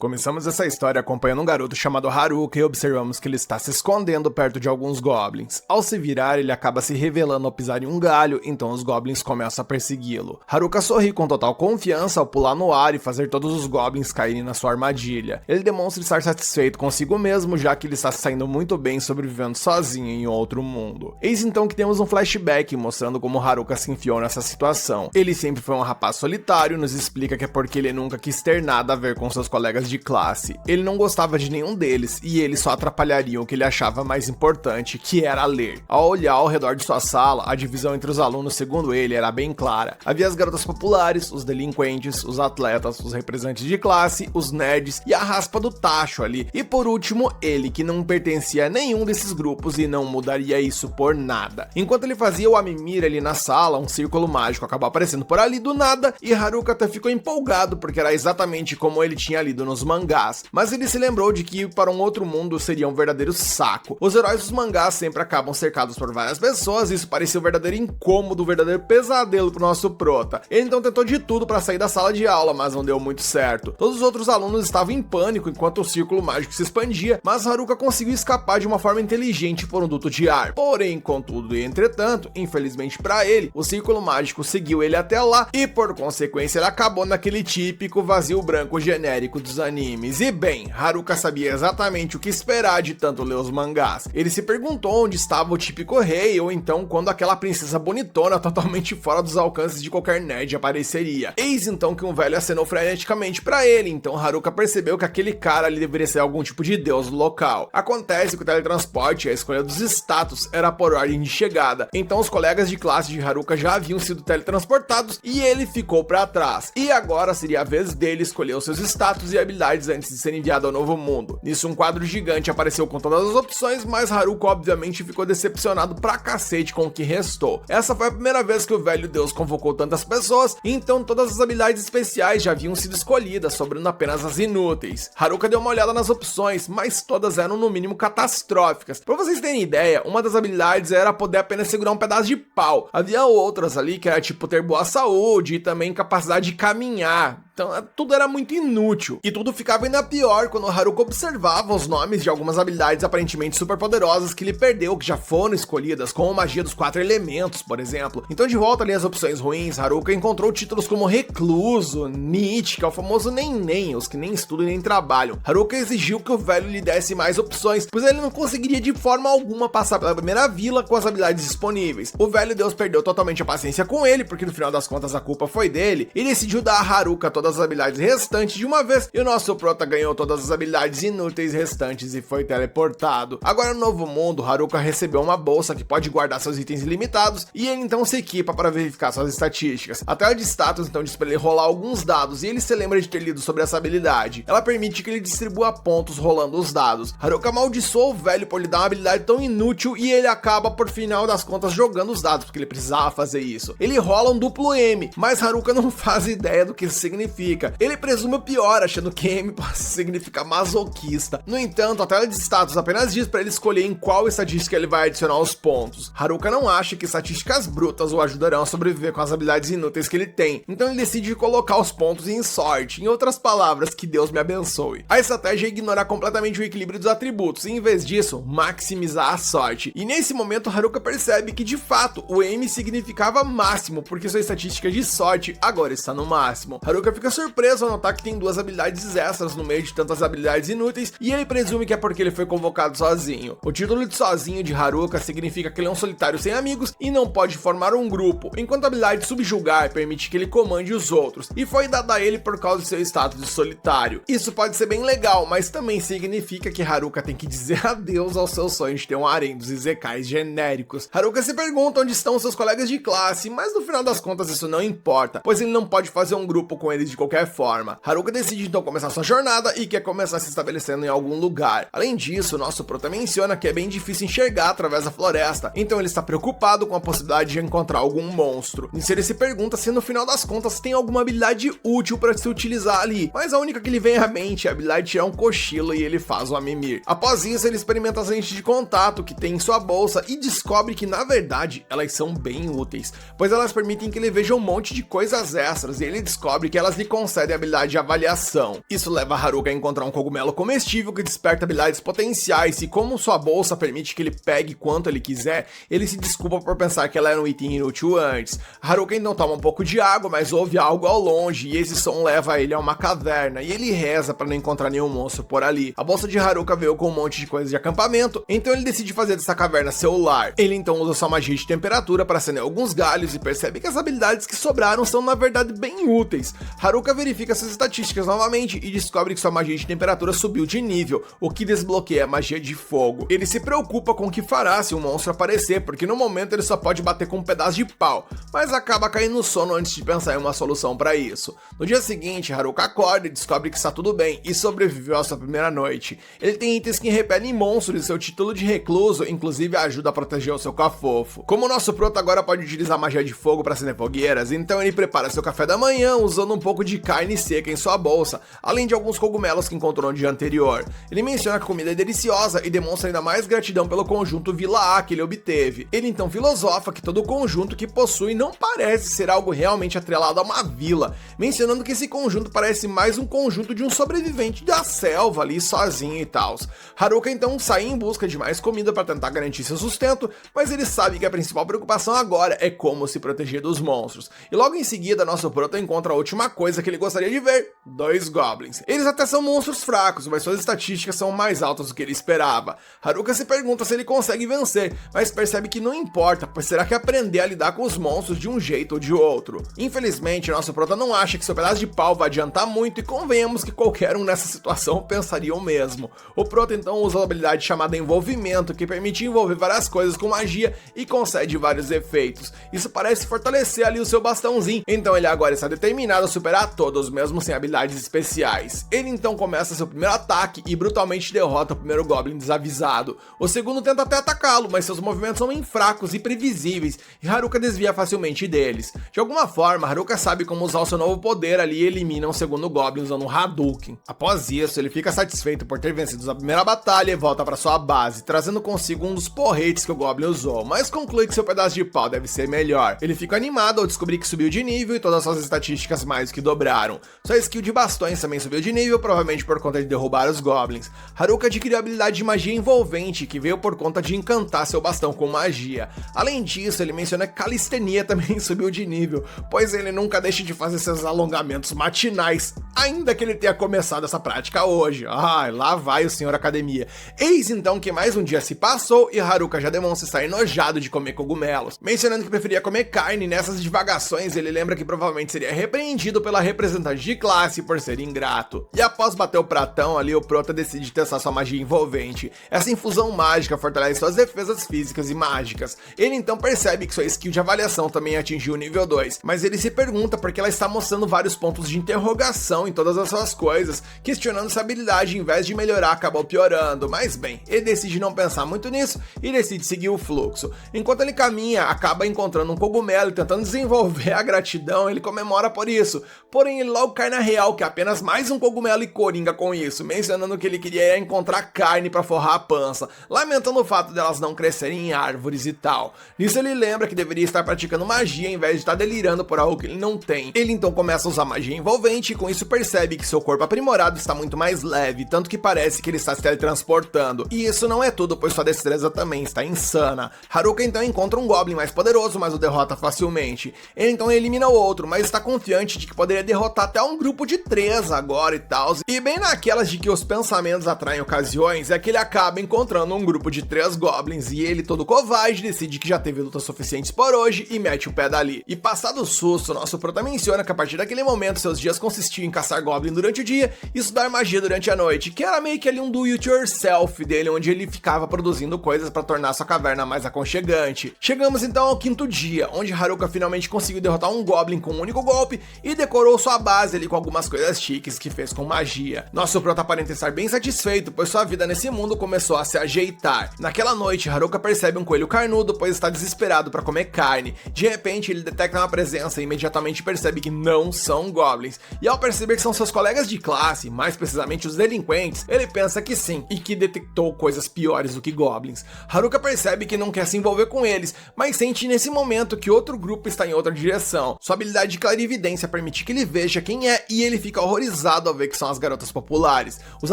Começamos essa história acompanhando um garoto chamado Haruka e observamos que ele está se escondendo perto de alguns goblins. Ao se virar, ele acaba se revelando ao pisar em um galho, então os goblins começam a persegui-lo. Haruka sorri com total confiança ao pular no ar e fazer todos os goblins caírem na sua armadilha. Ele demonstra estar satisfeito consigo mesmo, já que ele está saindo muito bem sobrevivendo sozinho em outro mundo. Eis então que temos um flashback mostrando como Haruka se enfiou nessa situação. Ele sempre foi um rapaz solitário, nos explica que é porque ele nunca quis ter nada a ver com seus colegas de classe. Ele não gostava de nenhum deles e eles só atrapalhariam o que ele achava mais importante, que era ler. Ao olhar ao redor de sua sala, a divisão entre os alunos, segundo ele, era bem clara. Havia as garotas populares, os delinquentes, os atletas, os representantes de classe, os nerds e a raspa do tacho ali. E por último, ele, que não pertencia a nenhum desses grupos e não mudaria isso por nada. Enquanto ele fazia o Amimir ali na sala, um círculo mágico acabou aparecendo por ali do nada e Haruka até ficou empolgado porque era exatamente como ele tinha lido nos mangás, mas ele se lembrou de que ir para um outro mundo seria um verdadeiro saco. Os heróis dos mangás sempre acabam cercados por várias pessoas e isso parecia um verdadeiro incômodo, um verdadeiro pesadelo pro nosso prota. Ele então tentou de tudo para sair da sala de aula, mas não deu muito certo. Todos os outros alunos estavam em pânico enquanto o círculo mágico se expandia, mas Haruka conseguiu escapar de uma forma inteligente por um duto de ar. Porém, contudo e entretanto, infelizmente para ele, o círculo mágico seguiu ele até lá e por consequência ele acabou naquele típico vazio branco genérico dos animes. E bem, Haruka sabia exatamente o que esperar de tanto ler os mangás. Ele se perguntou onde estava o típico rei, ou então quando aquela princesa bonitona totalmente fora dos alcances de qualquer nerd apareceria. Eis então que um velho acenou freneticamente pra ele, então Haruka percebeu que aquele cara ali deveria ser algum tipo de deus local. Acontece que o teletransporte e a escolha dos status era por ordem de chegada, então os colegas de classe de Haruka já haviam sido teletransportados e ele ficou pra trás. E agora seria a vez dele escolher os seus status e habilidades antes de ser enviado ao novo mundo. Nisso um quadro gigante apareceu com todas as opções, mas Haruka obviamente ficou decepcionado pra cacete com o que restou. Essa foi a primeira vez que o velho deus convocou tantas pessoas, então todas as habilidades especiais já haviam sido escolhidas, sobrando apenas as inúteis. Haruka deu uma olhada nas opções, mas todas eram no mínimo catastróficas. Pra vocês terem ideia, uma das habilidades era poder apenas segurar um pedaço de pau. Havia outras ali que era tipo ter boa saúde e também capacidade de caminhar. Então tudo era muito inútil. E tudo ficava ainda pior quando Haruka observava os nomes de algumas habilidades aparentemente super poderosas que ele perdeu, que já foram escolhidas, como a magia dos 4 elementos, por exemplo. Então de volta ali às opções ruins, Haruka encontrou títulos como Recluso, Nietzsche, que é o famoso nem, os que nem estudam e nem trabalham. Haruka exigiu que o velho lhe desse mais opções, pois ele não conseguiria de forma alguma passar pela primeira vila com as habilidades disponíveis. O velho deus perdeu totalmente a paciência com ele, porque no final das contas a culpa foi dele, e decidiu dar a Haruka todas as habilidades restantes de uma vez, e o nosso prota ganhou todas as habilidades inúteis restantes e foi teleportado. Agora no novo mundo, Haruka recebeu uma bolsa que pode guardar seus itens ilimitados, e ele então se equipa para verificar suas estatísticas. A tela de status então diz para ele rolar alguns dados, e ele se lembra de ter lido sobre essa habilidade. Ela permite que ele distribua pontos rolando os dados. Haruka amaldiçoa o velho por lhe dar uma habilidade tão inútil, e ele acaba por final das contas jogando os dados, porque ele precisava fazer isso. Ele rola um duplo M, mas Haruka não faz ideia do que isso significa. Ele presume o pior, achando que M possa significar masoquista. No entanto, a tela de status apenas diz para ele escolher em qual estatística ele vai adicionar os pontos. Haruka não acha que estatísticas brutas o ajudarão a sobreviver com as habilidades inúteis que ele tem, então ele decide colocar os pontos em sorte. Em outras palavras, que Deus me abençoe. A estratégia é ignorar completamente o equilíbrio dos atributos e, em vez disso, maximizar a sorte. E nesse momento, Haruka percebe que, de fato, o M significava máximo, porque sua estatística de sorte agora está no máximo. Haruka fica surpreso ao notar que tem duas habilidades extras no meio de tantas habilidades inúteis, e ele presume que é porque ele foi convocado sozinho. O título de sozinho de Haruka significa que ele é um solitário sem amigos e não pode formar um grupo, enquanto a habilidade subjugar permite que ele comande os outros, e foi dada a ele por causa de seu status de solitário. Isso pode ser bem legal, mas também significa que Haruka tem que dizer adeus ao seu sonho de ter um harém dos izekais genéricos. Haruka se pergunta onde estão seus colegas de classe, mas no final das contas isso não importa, pois ele não pode fazer um grupo com eles de qualquer forma. Haruka decide então começar sua jornada e quer começar se estabelecendo em algum lugar. Além disso, nosso prota menciona que é bem difícil enxergar através da floresta, então ele está preocupado com a possibilidade de encontrar algum monstro. Nisso ele se pergunta se no final das contas tem alguma habilidade útil para se utilizar ali, mas a única que lhe vem à mente é a habilidade de tirar um cochilo e ele faz o Amimir. Após isso, ele experimenta as lentes de contato que tem em sua bolsa e descobre que na verdade elas são bem úteis, pois elas permitem que ele veja um monte de coisas extras e ele descobre que elas lhe concedem a habilidade de avaliação. Isso leva Haruka a encontrar um cogumelo comestível que desperta habilidades potenciais, e como sua bolsa permite que ele pegue quanto ele quiser, ele se desculpa por pensar que ela era um item inútil antes. Haruka então toma um pouco de água, mas ouve algo ao longe, e esse som leva ele a uma caverna, e ele reza para não encontrar nenhum monstro por ali. A bolsa de Haruka veio com um monte de coisas de acampamento, então ele decide fazer dessa caverna seu lar. Ele então usa sua magia de temperatura para acender alguns galhos e percebe que as habilidades que sobraram são na verdade bem úteis. Haruka verifica suas estatísticas novamente e descobre que sua magia de temperatura subiu de nível, o que desbloqueia a magia de fogo. Ele se preocupa com o que fará se um monstro aparecer, porque no momento ele só pode bater com um pedaço de pau, mas acaba caindo no sono antes de pensar em uma solução para isso. No dia seguinte, Haruka acorda e descobre que está tudo bem e sobreviveu à sua primeira noite. Ele tem itens que repelem monstros e seu título de recluso inclusive ajuda a proteger o seu cafofo. Como o nosso proto agora pode utilizar magia de fogo para acender fogueiras, então ele prepara seu café da manhã usando um pouco de carne seca em sua bolsa, além de alguns cogumelos que encontrou no dia anterior. Ele menciona que a comida é deliciosa e demonstra ainda mais gratidão pelo conjunto Vila A que ele obteve. Ele então filosofa que todo o conjunto que possui não parece ser algo realmente atrelado a uma vila, mencionando que esse conjunto parece mais um conjunto de um sobrevivente da selva ali sozinho e tal. Haruka então sai em busca de mais comida para tentar garantir seu sustento, mas ele sabe que a principal preocupação agora é como se proteger dos monstros. E logo em seguida, nosso proto encontra a última coisa que ele gostaria de ver: 2 goblins. Eles até são monstros fracos, mas suas estatísticas são mais altas do que ele esperava. Haruka se pergunta se ele consegue vencer, mas percebe que não importa, pois terá que aprender a lidar com os monstros de um jeito ou de outro. Infelizmente, nosso proto não acha que seu pedaço de pau vai adiantar muito, e convenhamos que qualquer um nessa situação pensaria o mesmo. O proto então usa a habilidade chamada envolvimento, que permite envolver várias coisas com magia e concede vários efeitos. Isso parece fortalecer ali o seu bastãozinho, então ele agora está determinado a superar todos, mesmo sem habilidades especiais. Ele então começa seu primeiro ataque e brutalmente derrota o primeiro goblin desavisado. O segundo tenta até atacá-lo, mas seus movimentos são bem fracos e previsíveis, e Haruka desvia facilmente deles. De alguma forma, Haruka sabe como usar o seu novo poder ali e elimina o segundo goblin usando um Hadouken. Após isso, ele fica satisfeito por ter vencido a primeira batalha e volta para sua base, trazendo consigo um dos porretes que o goblin usou, mas conclui que seu pedaço de pau deve ser melhor. Ele fica animado ao descobrir que subiu de nível e todas as suas estatísticas mais do que dobraram. Sua skill de bastões também subiu de nível, provavelmente por conta de derrubar os goblins. Haruka adquiriu a habilidade de magia envolvente, que veio por conta de encantar seu bastão com magia. Além disso, ele menciona que calistenia também subiu de nível, pois ele nunca deixa de fazer seus alongamentos matinais, ainda que ele tenha começado essa prática hoje. Lá vai o senhor academia. Eis então que mais um dia se passou e Haruka já demonstra estar enojado de comer cogumelos. Mencionando que preferia comer carne, nessas divagações ele lembra que provavelmente seria repreendido pela representante de classe por ser ingrato. E após bater o pratão ali, o prota decide testar sua magia envolvente. Essa infusão mágica fortalece suas defesas físicas e mágicas. Ele então percebe que sua skill de avaliação também atingiu o nível 2, mas ele se pergunta por que ela está mostrando vários pontos de interrogação em todas as suas coisas, questionando se a habilidade, em vez de melhorar, acabou piorando. Mas bem, ele decide não pensar muito nisso e decide seguir o fluxo. Enquanto ele caminha, acaba encontrando um cogumelo e tentando desenvolver a gratidão, ele comemora por isso. Porém, ele logo cai na real que é apenas mais um cogumelo e coringa com isso, mencionando que ele queria encontrar carne para forrar a pança, lamentando o fato delas não crescerem em árvores e tal. Nisso ele lembra que deveria estar praticando magia em vez de estar delirando por algo que ele não tem. Ele então começa a usar magia envolvente e com isso percebe que seu corpo aprimorado está muito mais leve, tanto que parece que ele está se teletransportando. E isso não é tudo, pois sua destreza também está insana. Haruka então encontra um goblin mais poderoso, mas o derrota facilmente. Ele então elimina o outro, mas está confiante de que poderia derrotar até um grupo de 3 agora e tal. E bem naquelas de que os pensamentos atraem ocasiões, é que ele acaba encontrando um grupo de 3 goblins e ele, todo covarde, decide que já teve lutas suficientes por hoje e mete o pé dali. E passado o susto, nosso prota menciona que a partir daquele momento seus dias consistiam em caçar goblin durante o dia e estudar magia durante a noite, que era meio que ali um do it yourself dele, onde ele ficava produzindo coisas para tornar sua caverna mais aconchegante. Chegamos então ao 5º dia, onde Haruka finalmente conseguiu derrotar um goblin com um único golpe e decorou sua base ali com algumas coisas chiques que fez com magia. Nosso prota aparenta estar bem satisfeito, pois sua vida nesse mundo começou a se ajeitar. Naquela noite, Haruka percebe um coelho carnudo, pois está desesperado para comer carne. De repente, ele detecta uma presença e imediatamente percebe que não são goblins. E ao perceber que são seus colegas de classe, mais precisamente os delinquentes, ele pensa que sim, e que detectou coisas piores do que goblins. Haruka percebe que não quer se envolver com eles, mas sente nesse momento que outro grupo está em outra direção. Sua habilidade de clarividência permite que ele ele veja quem é e ele fica horrorizado ao ver que são as garotas populares. Os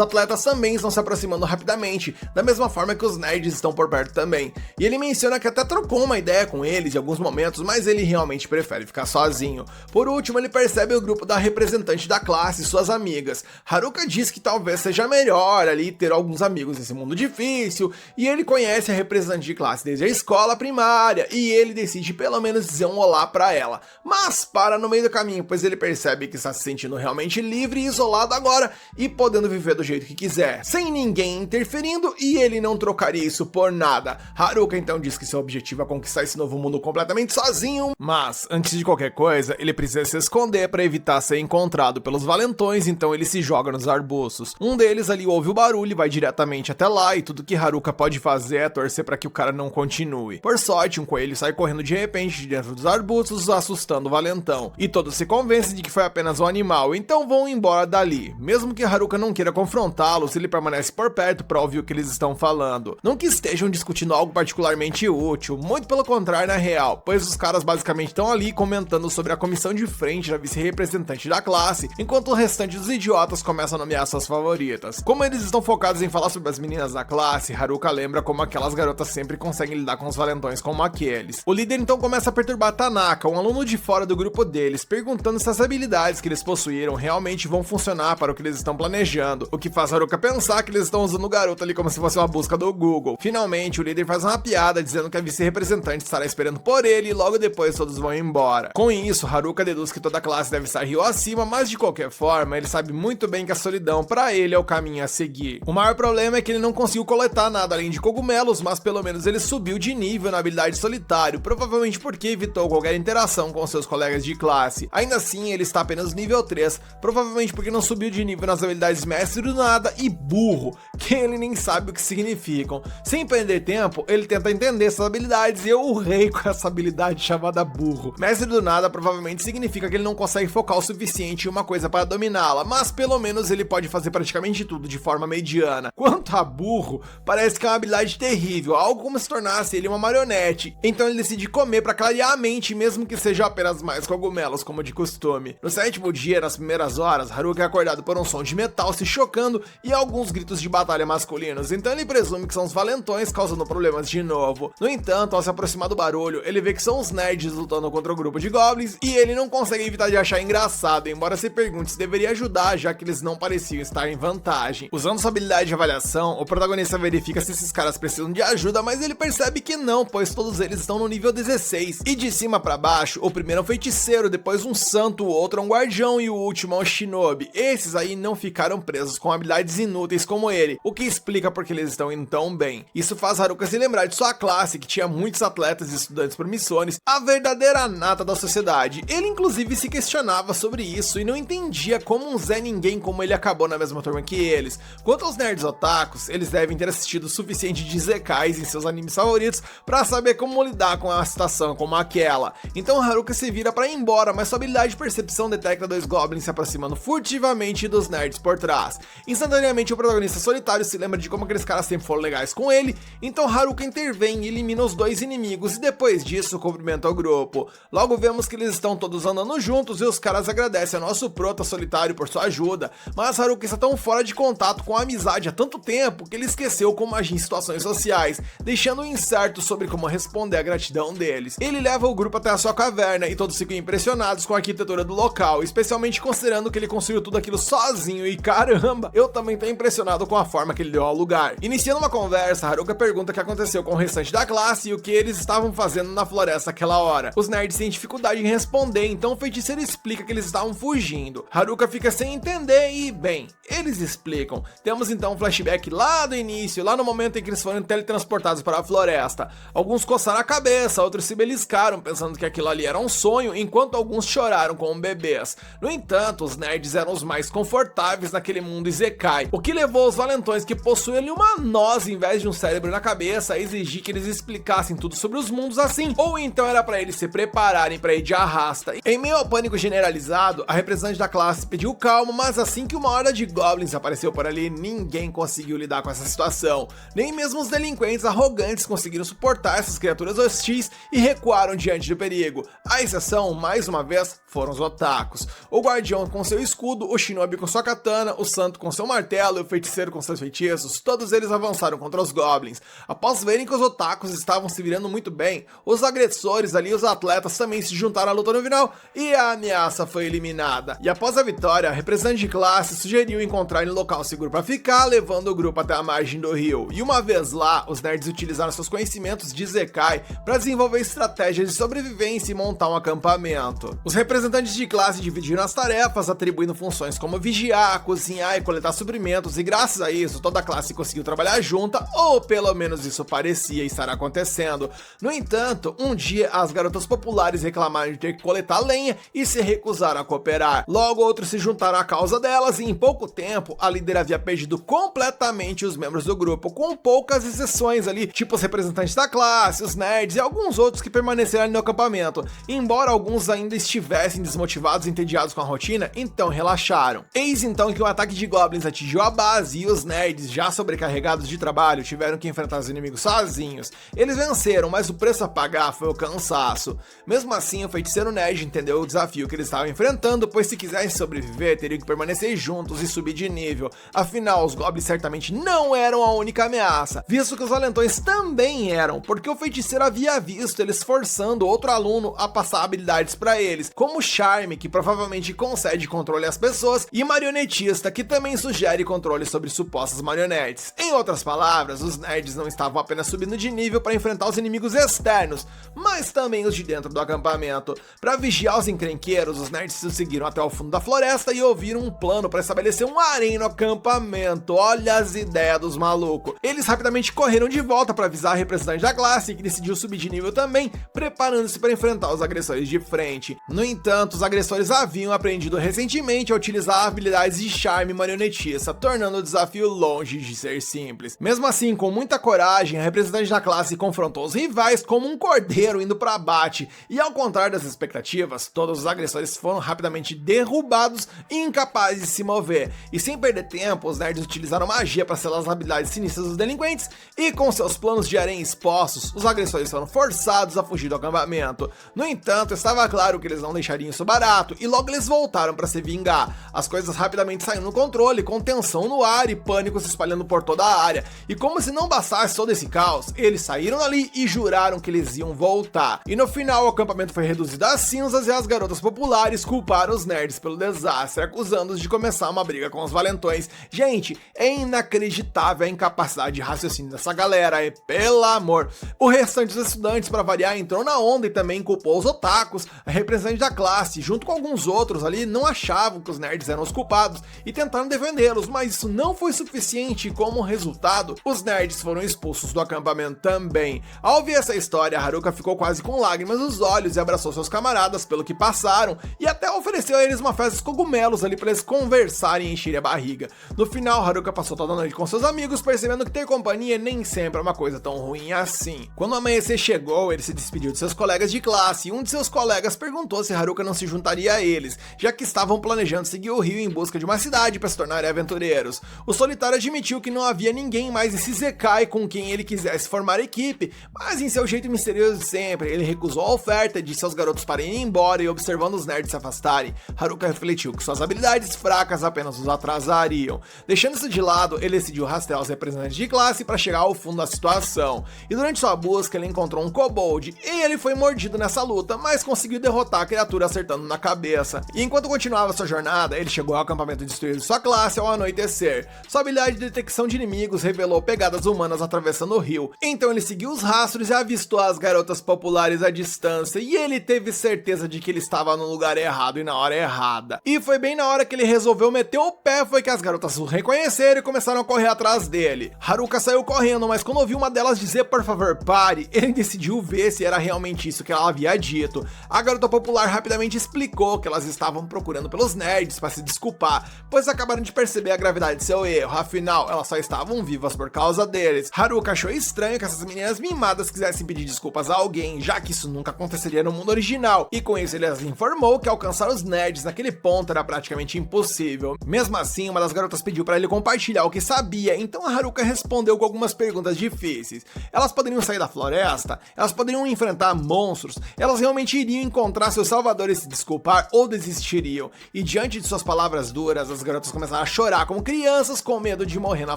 atletas também estão se aproximando rapidamente, da mesma forma que os nerds estão por perto também. E ele menciona que até trocou uma ideia com eles em alguns momentos, mas ele realmente prefere ficar sozinho. Por último, ele percebe o grupo da representante da classe e suas amigas. Haruka diz que talvez seja melhor ali ter alguns amigos nesse mundo difícil, e ele conhece a representante de classe desde a escola primária, e ele decide pelo menos dizer um olá pra ela. Mas para no meio do caminho, pois ele percebe que está se sentindo realmente livre e isolado agora, e podendo viver do jeito que quiser, sem ninguém interferindo, e ele não trocaria isso por nada. Haruka então diz que seu objetivo é conquistar esse novo mundo completamente sozinho, mas antes de qualquer coisa, ele precisa se esconder para evitar ser encontrado pelos valentões, então ele se joga nos arbustos. Um deles ali ouve o barulho e vai diretamente até lá, e tudo que Haruka pode fazer é torcer para que o cara não continue. Por sorte, um coelho sai correndo de repente de dentro dos arbustos, assustando o valentão, e todos se convencem de que foi apenas um animal, então vão embora dali. Mesmo que Haruka não queira confrontá-los, ele permanece por perto para ouvir o que eles estão falando. Não que estejam discutindo algo particularmente útil, muito pelo contrário na real, pois os caras basicamente estão ali comentando sobre a comissão de frente da vice-representante da classe, enquanto o restante dos idiotas começa a nomear suas favoritas. Como eles estão focados em falar sobre as meninas da classe, Haruka lembra como aquelas garotas sempre conseguem lidar com os valentões como aqueles. O líder então começa a perturbar Tanaka, um aluno de fora do grupo deles, perguntando se as habilidades que eles possuíram realmente vão funcionar para o que eles estão planejando, o que faz Haruka pensar que eles estão usando o garoto ali como se fosse uma busca do Google. Finalmente, o líder faz uma piada dizendo que a vice-representante estará esperando por ele e logo depois todos vão embora. Com isso, Haruka deduz que toda a classe deve estar rio acima, mas de qualquer forma, ele sabe muito bem que a solidão para ele é o caminho a seguir. O maior problema é que ele não conseguiu coletar nada além de cogumelos, mas pelo menos ele subiu de nível na habilidade solitário, provavelmente porque evitou qualquer interação com seus colegas de classe. Ainda assim, ele está apenas no nível 3, provavelmente porque não subiu de nível nas habilidades mestre do nada e burro, que ele nem sabe o que significam. Sem perder tempo, ele tenta entender essas habilidades e eu urrei com essa habilidade chamada burro. Mestre do nada provavelmente significa que ele não consegue focar o suficiente em uma coisa para dominá-la, mas pelo menos ele pode fazer praticamente tudo de forma mediana. Quanto a burro, parece que é uma habilidade terrível, algo como se tornasse ele uma marionete. Então ele decide comer para clarear a mente, mesmo que seja apenas mais cogumelos, como de costume. No sétimo dia, nas primeiras horas, Haruka é acordado por um som de metal se chocando e alguns gritos de batalha masculinos, então ele presume que são os valentões causando problemas de novo. No entanto, ao se aproximar do barulho, ele vê que são os nerds lutando contra o grupo de goblins e ele não consegue evitar de achar engraçado, embora se pergunte se deveria ajudar, já que eles não pareciam estar em vantagem. Usando sua habilidade de avaliação, o protagonista verifica se esses caras precisam de ajuda, mas ele percebe que não, pois todos eles estão no nível 16. E de cima para baixo, o primeiro é um feiticeiro, depois um santo, o outro é um guardião e o último é um shinobi. Esses aí não ficaram presos com habilidades inúteis como ele, o que explica porque eles estão indo tão bem. Isso faz Haruka se lembrar de sua classe, que tinha muitos atletas e estudantes promissores, a verdadeira nata da sociedade. Ele inclusive se questionava sobre isso e não entendia como um Zé Ninguém como ele acabou na mesma turma que eles. Quanto aos nerds otakus, eles devem ter assistido o suficiente de Zekais em seus animes favoritos para saber como lidar com uma situação como aquela. Então Haruka se vira para ir embora, mas sua habilidade de percepção detecta dois goblins se aproximando furtivamente dos nerds por trás. Instantaneamente o protagonista solitário se lembra de como aqueles caras sempre foram legais com ele, então Haruka intervém e elimina os dois inimigos e depois disso cumprimenta o grupo. Logo vemos que eles estão todos andando juntos e os caras agradecem ao nosso prota solitário por sua ajuda, mas Haruka está tão fora de contato com a amizade há tanto tempo que ele esqueceu como agir em situações sociais, deixando incerto sobre como responder à gratidão deles. Ele leva o grupo até a sua caverna e todos ficam impressionados com a arquitetura do local, especialmente considerando que ele construiu tudo aquilo sozinho e caramba, eu também tô impressionado com a forma que ele deu ao lugar. Iniciando uma conversa, Haruka pergunta o que aconteceu com o restante da classe e o que eles estavam fazendo na floresta aquela hora. Os nerds têm dificuldade em responder, então o feiticeiro explica que eles estavam fugindo. Haruka fica sem entender e, bem, eles explicam. Temos então um flashback lá do início, lá no momento em que eles foram teletransportados para a floresta. Alguns coçaram a cabeça, outros se beliscaram pensando que aquilo ali era um sonho, enquanto alguns choraram como bebês. No entanto, os nerds eram os mais confortáveis naquele mundo Isekai, o que levou os valentões valentões que possuem ali uma noz em vez de um cérebro na cabeça a exigir que eles explicassem tudo sobre os mundos assim, ou então era pra eles se prepararem pra ir de arrasta. Em meio ao pânico generalizado, a representante da classe pediu calma, mas assim que uma horda de goblins apareceu por ali, ninguém conseguiu lidar com essa situação. Nem mesmo os delinquentes arrogantes conseguiram suportar essas criaturas hostis e recuaram diante do perigo. A exceção, mais uma vez, foram os otakus. O guardião com seu escudo, o shinobi com sua katana, o santo com seu martelo e o feiticeiro com seus feitiços, todos eles avançaram contra os goblins. Após verem que os otakus estavam se virando muito bem, os agressores ali, os atletas também se juntaram à luta no final e a ameaça foi eliminada. E após a vitória, a representante de classe sugeriu encontrar um local seguro para ficar, levando o grupo até a margem do rio. E uma vez lá, os nerds utilizaram seus conhecimentos de Zekai para desenvolver estratégias de sobrevivência e montar um acampamento. Os representantes de classe dividiram as tarefas, atribuindo funções como vigiar, cozinhar e coletar suprimentos, e graças a isso toda a classe conseguiu trabalhar junta, ou pelo menos isso parecia estar acontecendo. No entanto, um dia as garotas populares reclamaram de ter que coletar lenha e se recusaram a cooperar. Logo outros se juntaram à causa delas e em pouco tempo a líder havia perdido completamente os membros do grupo, com poucas exceções ali, tipo os representantes da classe, os nerds e alguns outros que permaneceram ali no acampamento. Embora alguns ainda estivessem desmotivados e entediados com a rotina, então relaxaram. Eis então que o ataque de goblins atingiu a base e os nerds, já sobrecarregados de trabalho, tiveram que enfrentar os inimigos sozinhos. Eles venceram, mas o preço a pagar foi o cansaço. Mesmo assim, o feiticeiro nerd entendeu o desafio que eles estavam enfrentando, pois se quisessem sobreviver, teriam que permanecer juntos e subir de nível. Afinal, os goblins certamente não eram a única ameaça, visto que os valentões também eram, porque o feiticeiro havia visto eles forçando outro aluno a passar habilidades para eles, como charme, que provavelmente concede controle às pessoas, e marionetista, que também sugere controle sobre supostas marionetes. Em outras palavras, os nerds não estavam apenas subindo de nível para enfrentar os inimigos externos, mas também os de dentro do acampamento. Para vigiar os encrenqueiros, os nerds se seguiram até o fundo da floresta e ouviram um plano para estabelecer um harém no acampamento. Olha as ideias dos malucos. Eles rapidamente correram de volta para avisar a representante da classe, que decidiu subir de nível também, preparando-se para enfrentar os agressores de frente. No entanto, os agressores haviam aprendido recentemente a utilizar habilidades de charme marionetista, tornando o desafio longe de ser simples. Mesmo assim, com muita coragem, a representante da classe confrontou os rivais como um cordeiro indo para abate, e ao contrário das expectativas, todos os agressores foram rapidamente derrubados e incapazes de se mover. E sem perder tempo, os nerds utilizaram magia para selar as habilidades sinistras dos delinquentes, e com seus planos de harém expostos, os agressores foram forçados a fugir do acampamento. No entanto, estava claro que eles não deixariam isso barato, e logo eles voltaram para se vingar. As coisas rapidamente saíram no controle, com tensão no ar e pânico se espalhando por toda a área. E como se não bastasse todo esse caos, eles saíram dali e juraram que eles iam voltar. E no final, o acampamento foi reduzido a cinzas e as garotas populares culparam os nerds pelo desastre, acusando-os de começar uma briga com os valentões. Gente, é inacreditável a incapacidade de raciocínio dessa galera, e pelo amor. O restante dos estudantes, para variar, entrou na onda e também culpou os otakus. A representante da classe, junto com alguns outros ali, não achavam que os nerds eram os culpados e tentaram defendê-los, mas isso não foi suficiente e como resultado, os nerds foram expulsos do acampamento também. Ao ouvir essa história, Haruka ficou quase com lágrimas nos olhos e abraçou seus camaradas pelo que passaram e até ofereceu a eles uma festa dos cogumelos ali para eles conversarem e encherem a barriga. No final, Haruka passou toda a noite com seus amigos, percebendo que ter companhia nem sempre é uma coisa tão ruim assim. Quando o amanhecer chegou, ele se despediu de seus colegas de classe e um de seus colegas perguntou se Haruka não se juntaria a eles, já que estavam planejando seguir o rio em busca de uma cidade para se tornarem aventureiros. O solitário admitiu que não havia ninguém mais nesse Zekai com quem ele quisesse formar equipe, mas em seu jeito misterioso de sempre, ele recusou a oferta e disse aos garotos para irem embora e observando os nerds se afastarem. Haruka refletiu que suas habilidades fracas apenas os atrasariam. Deixando isso de lado, ele decidiu rastrear os representantes de classe para chegar ao fundo da situação. E durante sua busca, ele encontrou um kobold e ele foi mordido nessa luta, mas conseguiu derrotar a criatura acertando na cabeça. E enquanto continuava sua jornada, ele chegou ao acampamento destruído de sua classe ao anoitecer. Sua habilidade de detecção de inimigos revelou pegadas humanas atravessando o rio. Então ele seguiu os rastros e avistou as garotas populares à distância, e ele teve certeza de que ele estava no lugar errado e na hora errada. E foi bem na hora que ele resolveu meter o pé foi que as garotas o reconheceram e começaram a correr atrás dele. Haruka saiu correndo, mas quando ouviu uma delas dizer por favor pare, ele decidiu ver se era realmente isso que ela havia dito. A garota popular rapidamente explicou que elas estavam procurando pelos nerds para se desculpar, pois acabaram de perceber a gravidade de seu erro. afinal, elas só estavam vivas por causa deles. Haruka achou estranho que essas meninas mimadas quisessem pedir desculpas a alguém, já que isso nunca aconteceria no mundo original, e com isso ele as informou que alcançar os nerds naquele ponto era praticamente impossível. Mesmo assim, uma das garotas pediu para ele compartilhar o que sabia, então a Haruka respondeu com algumas perguntas difíceis. Elas poderiam sair da floresta? Elas poderiam enfrentar monstros? Elas realmente iriam encontrar seus salvadores e se desculpar ou desistiriam? E diante de suas palavras duras, as garotas começaram a chorar como crianças com medo de morrer na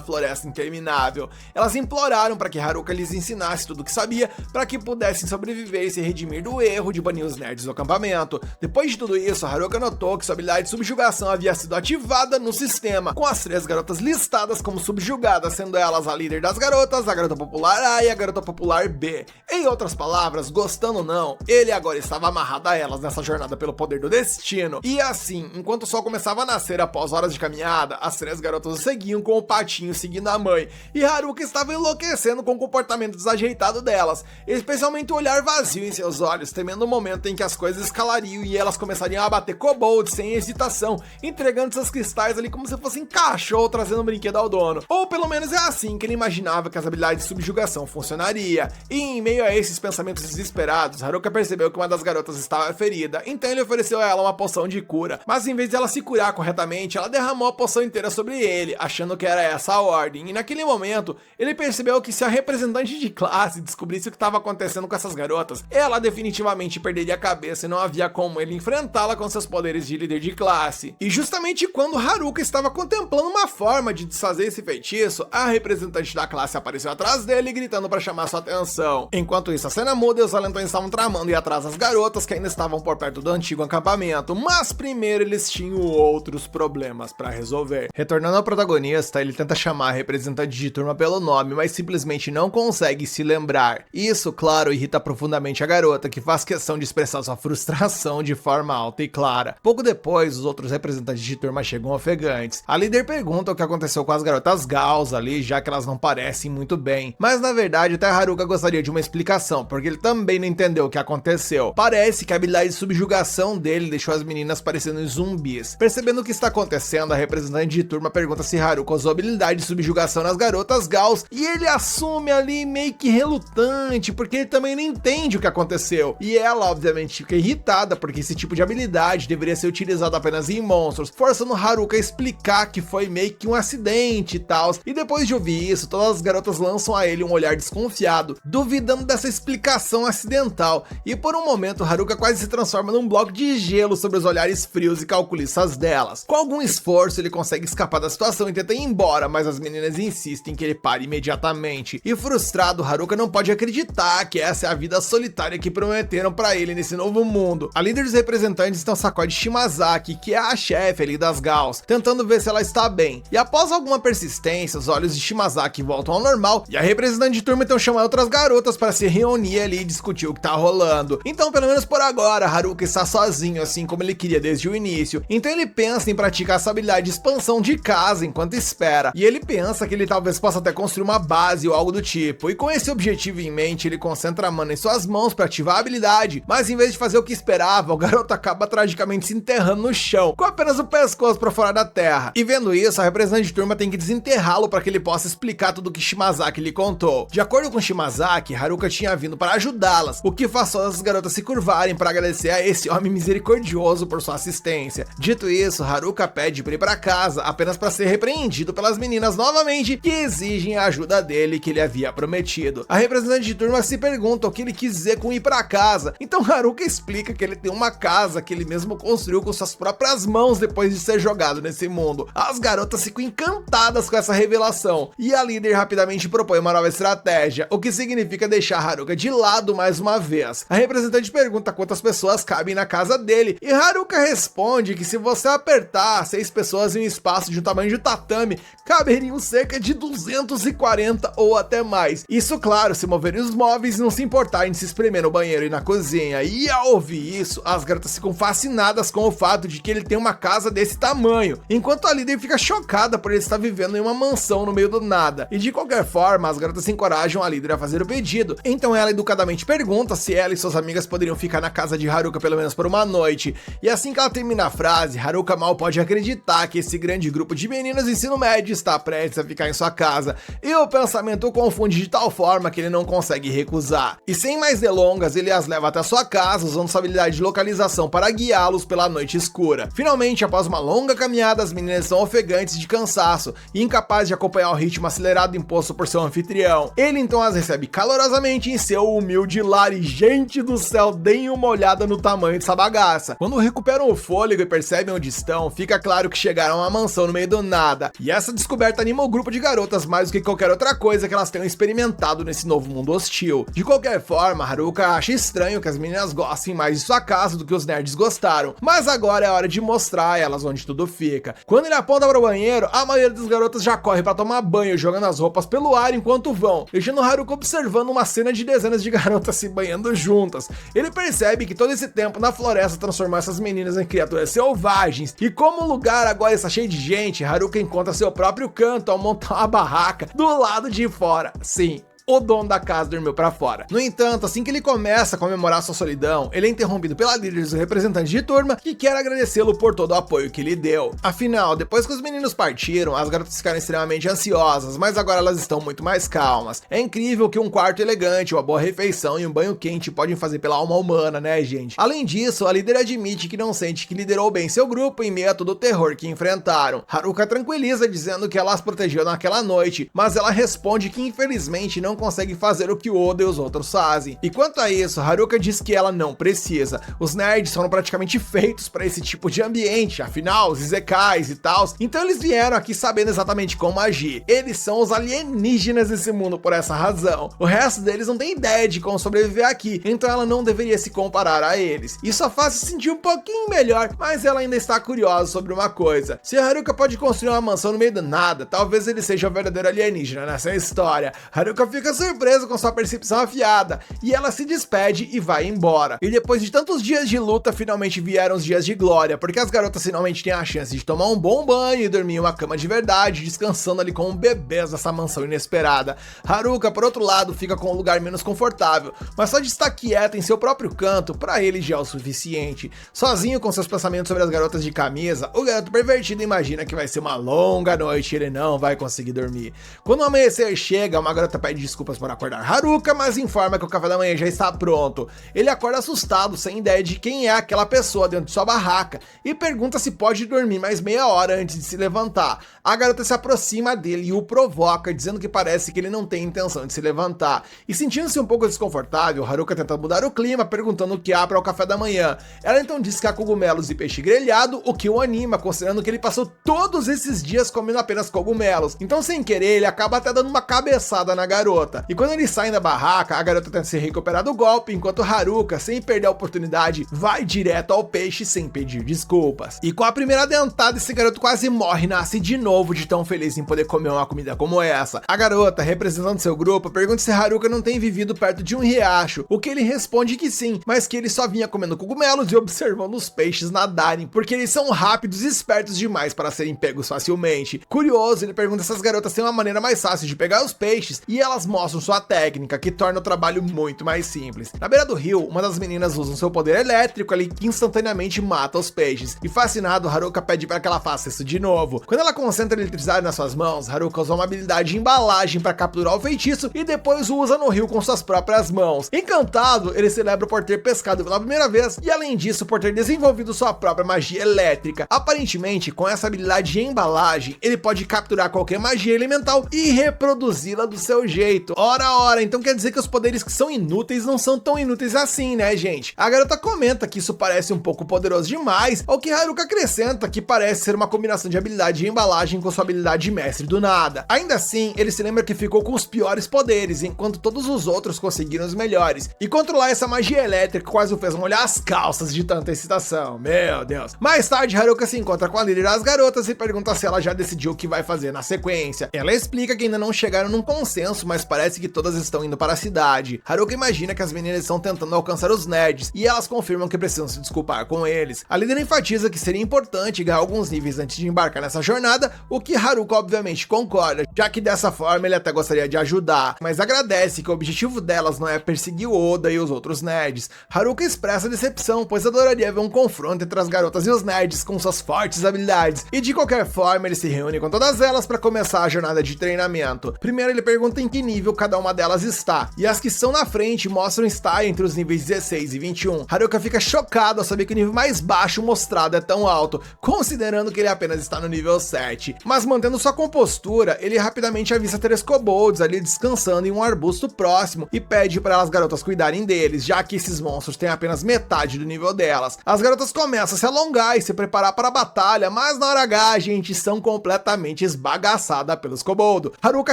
floresta interminável. Elas imploraram para que Haruka lhes ensinasse tudo o que sabia para que pudessem sobreviver e se redimir do erro de banir os nerds do acampamento. Depois de tudo isso, Haruka notou que sua habilidade de subjugação havia sido ativada no sistema, com as 3 garotas listadas como subjugadas, sendo elas a líder das garotas, a garota popular A e a garota popular B. Em outras palavras, gostando ou não, ele agora estava amarrado a elas nessa jornada pelo poder do destino. E assim, enquanto o sol começava a nascer após horas de caminhada, as 3 garotas o seguiam com o patinho seguindo a mãe, e Haruka estava enlouquecendo com o comportamento desajeitado delas, especialmente o olhar vazio em seus olhos, temendo o momento em que as coisas escalariam e elas começariam a bater kobolds sem hesitação, entregando seus cristais ali como se fossem cachorro trazendo um brinquedo ao dono. Ou pelo menos é assim que ele imaginava que as habilidades de subjugação funcionaria. E em meio a esses pensamentos desesperados, Haruka percebeu que uma das garotas estava ferida, então ele ofereceu a ela uma poção de cura, mas em vez de ela se curar corretamente, ela derramou a poção inteira sobre ele, achando que era essa a ordem. E naquele momento, ele percebeu que se a representante de classe descobrisse o que estava acontecendo com essas garotas, ela definitivamente perderia a cabeça e não havia como ele enfrentá-la com seus poderes de líder de classe. E justamente quando Haruka estava contemplando uma forma de desfazer esse feitiço, a representante da classe apareceu atrás dele, gritando para chamar sua atenção. Enquanto isso, a cena muda e os valentões estavam tramando ir atrás das garotas que ainda estavam por perto do antigo acampamento, mas primeiro eles tinham outros problemas para resolver. Retornando ao protagonista, ele tenta chamar a representante de turma pelo nome, mas simplesmente não consegue se lembrar. Isso, claro, irrita profundamente a garota, que faz questão de expressar sua frustração de forma alta e clara. Pouco depois, os outros representantes de turma chegam ofegantes. A líder pergunta o que aconteceu com as garotas Gauss ali, já que elas não parecem muito bem. Mas na verdade, até Haruka gostaria de uma explicação, porque ele também não entendeu o que aconteceu. Parece que a habilidade de subjugação dele deixou as meninas parecendo zumbis. Percebendo o que está acontecendo, a representante de turma pergunta se Haruka usou habilidade de subjugação nas garotas Gauss, e ele assume ali meio que relutante, porque ele também não entende o que aconteceu. E ela, obviamente, fica irritada, porque esse tipo de habilidade deveria ser utilizado apenas em monstros, forçando Haruka a explicar que foi meio que um acidente e tal. E depois de ouvir isso, todas as garotas lançam a ele um olhar desconfiado, duvidando dessa explicação acidental. E por um momento, Haruka quase se transforma num bloco de gelo sobre os olhares frios e calculistas delas. Com algum esforço, ele consegue escapar da situação e tenta ir embora, mas as meninas insistem que ele pare imediatamente. E frustrado, Haruka não pode acreditar que essa é a vida solitária que prometeram pra ele nesse novo mundo. A líder dos representantes então sacode Shimazaki, que é a chefe ali das Gauss, tentando ver se ela está bem. E após alguma persistência, os olhos de Shimazaki voltam ao normal, e a representante de turma então chama outras garotas para se reunir ali e discutir o que tá rolando. Então, pelo menos por agora, Haruka está sozinho, assim como ele queria desde o início. Então ele pensa em praticar essa habilidade de expansão de casa enquanto espera. E ele pensa que ele talvez possa até construir uma base ou algo do tipo. E com esse objetivo em mente, ele concentra a mana em suas mãos para ativar a habilidade. Mas em vez de fazer o que esperava, o garoto acaba tragicamente se enterrando no chão, com apenas o pescoço para fora da terra. E vendo isso, a representante de turma tem que desenterrá-lo para que ele possa explicar tudo o que Shimazaki lhe contou. De acordo com Shimazaki, Haruka tinha vindo para ajudá-las, o que faz todas as garotas se curvarem para agradecer a esse homem misericordioso por sua assistência. Dito isso, Haruka pede para ir para casa, apenas para ser repreendido pelas meninas novamente, que exigem a ajuda dele que ele havia prometido. A representante de turma se pergunta o que ele quis dizer com ir para casa, então Haruka explica que ele tem uma casa que ele mesmo construiu com suas próprias mãos depois de ser jogado nesse mundo. As garotas ficam encantadas com essa revelação, e a líder rapidamente propõe uma nova estratégia, o que significa deixar Haruka de lado mais uma vez. A representante pergunta quantas pessoas cabem na casa dele, e Haruka responde que se você apertar 6 pessoas em um espaço de um tamanho de tatame, caberiam cerca de 240 ou até mais. Isso, claro, se moverem os móveis e não se importarem de se espremer no banheiro e na cozinha. E ao ouvir isso, as garotas ficam fascinadas com o fato de que ele tem uma casa desse tamanho, enquanto a líder fica chocada por ele estar vivendo em uma mansão no meio do nada. E de qualquer forma, as garotas encorajam a líder a fazer o pedido, então ela educadamente pergunta se ela e suas amigas poderiam ficar na casa de Haruka pelo menos por uma noite. E assim que ela termina a frase, Haruka mal pode acreditar que esse grande grupo de meninas ensino ensino médio está prestes a ficar em sua casa, e o pensamento o confunde de tal forma que ele não consegue recusar. E sem mais delongas, ele as leva até sua casa, usando sua habilidade de localização para guiá-los pela noite escura. Finalmente, após uma longa caminhada, as meninas são ofegantes de cansaço e incapazes de acompanhar o ritmo acelerado imposto por seu anfitrião. Ele então as recebe calorosamente em seu humilde lar e, gente do céu, deem uma olhada no tamanho dessa bagaça. Quando recuperam o fôlego e percebem onde estão, fica claro que chegaram a uma mansão no meio do nada, e essa descoberta anima o grupo de garotas mais do que qualquer outra coisa que elas tenham experimentado nesse novo mundo hostil. De qualquer forma, Haruka acha estranho que as meninas gostem mais de sua casa do que os nerds gostaram, mas agora é hora de mostrar a elas onde tudo fica. Quando ele aponta para o banheiro, a maioria das garotas já corre para tomar banho, jogando as roupas pelo ar enquanto vão, deixando Haruka observando uma cena de dezenas de garotas se banhando juntas. Ele percebe que todo esse tempo na floresta transformou essas meninas em criaturas selvagens, e como o lugar agora está cheio de gente, Haruka encontra seu próprio canto ao montar uma barraca do lado de fora. Sim, o dono da casa dormiu pra fora. No entanto, assim que ele começa a comemorar sua solidão, ele é interrompido pela líder dos representantes de turma, que quer agradecê-lo por todo o apoio que lhe deu. Afinal, depois que os meninos partiram, as garotas ficaram extremamente ansiosas, mas agora elas estão muito mais calmas. É incrível que um quarto elegante, uma boa refeição e um banho quente podem fazer pela alma humana, né, gente? Além disso, a líder admite que não sente que liderou bem seu grupo em meio a todo o terror que enfrentaram. Haruka tranquiliza, dizendo que ela as protegeu naquela noite, mas ela responde que infelizmente não consegue fazer o que o Oda e os outros fazem. E quanto a isso, Haruka diz que ela não precisa. Os nerds foram praticamente feitos para esse tipo de ambiente, afinal, os Izekais e tal, então eles vieram aqui sabendo exatamente como agir. Eles são os alienígenas desse mundo por essa razão. O resto deles não tem ideia de como sobreviver aqui, então ela não deveria se comparar a eles. Isso só faz se sentir um pouquinho melhor, mas ela ainda está curiosa sobre uma coisa. Se Haruka pode construir uma mansão no meio do nada, talvez ele seja o verdadeiro alienígena nessa história. Haruka fica surpreso com sua percepção afiada, e ela se despede e vai embora. E depois de tantos dias de luta, finalmente vieram os dias de glória, porque as garotas finalmente têm a chance de tomar um bom banho e dormir em uma cama de verdade, descansando ali como bebês nessa mansão inesperada. Haruka, por outro lado, fica com um lugar menos confortável, mas só de estar quieta em seu próprio canto, pra ele já é o suficiente. Sozinho com seus pensamentos sobre as garotas de camisa, o garoto pervertido imagina que vai ser uma longa noite e ele não vai conseguir dormir. Quando o amanhecer chega, uma garota pede desculpas por acordar Haruka, mas informa que o café da manhã já está pronto. Ele acorda assustado, sem ideia de quem é aquela pessoa dentro de sua barraca, e pergunta se pode dormir mais meia hora antes de se levantar. A garota se aproxima dele e o provoca, dizendo que parece que ele não tem intenção de se levantar. E sentindo-se um pouco desconfortável, Haruka tenta mudar o clima, perguntando o que há para o café da manhã. Ela então diz que há cogumelos e peixe grelhado, o que o anima, considerando que ele passou todos esses dias comendo apenas cogumelos. Então, sem querer, ele acaba até dando uma cabeçada na garota. E quando eles saem da barraca, a garota tenta se recuperar do golpe, enquanto Haruka, sem perder a oportunidade, vai direto ao peixe sem pedir desculpas. E com a primeira dentada, esse garoto quase morre e nasce de novo de tão feliz em poder comer uma comida como essa. A garota, representando seu grupo, pergunta se Haruka não tem vivido perto de um riacho, o que ele responde que sim, mas que ele só vinha comendo cogumelos e observando os peixes nadarem, porque eles são rápidos e espertos demais para serem pegos facilmente. Curioso, ele pergunta se as garotas têm uma maneira mais fácil de pegar os peixes, e elas mostram sua técnica, que torna o trabalho muito mais simples. Na beira do rio, uma das meninas usa seu poder elétrico ali que instantaneamente mata os peixes, e fascinado, Haruka pede para que ela faça isso de novo. Quando ela concentra eletricidade nas suas mãos, Haruka usa uma habilidade de embalagem para capturar o feitiço e depois o usa no rio com suas próprias mãos. Encantado, ele celebra por ter pescado pela primeira vez e, além disso, por ter desenvolvido sua própria magia elétrica. Aparentemente, com essa habilidade de embalagem, ele pode capturar qualquer magia elemental e reproduzi-la do seu jeito. Ora, então quer dizer que os poderes que são inúteis não são tão inúteis assim, né, gente? A garota comenta que isso parece um pouco poderoso demais, ao que Haruka acrescenta que parece ser uma combinação de habilidade de embalagem com sua habilidade de mestre do nada. Ainda assim, ele se lembra que ficou com os piores poderes, enquanto todos os outros conseguiram os melhores. E controlar essa magia elétrica quase o fez molhar as calças de tanta excitação, meu Deus. Mais tarde, Haruka se encontra com a líder das garotas e pergunta se ela já decidiu o que vai fazer na sequência. Ela explica que ainda não chegaram num consenso, mas parece que todas estão indo para a cidade. Haruka imagina que as meninas estão tentando alcançar os nerds, e elas confirmam que precisam se desculpar com eles. A líder enfatiza que seria importante ganhar alguns níveis antes de embarcar nessa jornada, o que Haruka obviamente concorda, já que dessa forma ele até gostaria de ajudar, mas agradece que o objetivo delas não é perseguir Oda e os outros nerds. Haruka expressa decepção, pois adoraria ver um confronto entre as garotas e os nerds com suas fortes habilidades, e de qualquer forma ele se reúne com todas elas para começar a jornada de treinamento. Primeiro ele pergunta em que nível cada uma delas está, e as que estão na frente mostram estar entre os níveis 16 e 21. Haruka fica chocado ao saber que o nível mais baixo mostrado é tão alto, considerando que ele apenas está no nível 7. Mas mantendo sua compostura, ele rapidamente avista 3 kobolds ali descansando em um arbusto próximo e pede para as garotas cuidarem deles, já que esses monstros têm apenas metade do nível delas. As garotas começam a se alongar e se preparar para a batalha, mas na hora H a gente são completamente esbagaçadas pelos kobolds. Haruka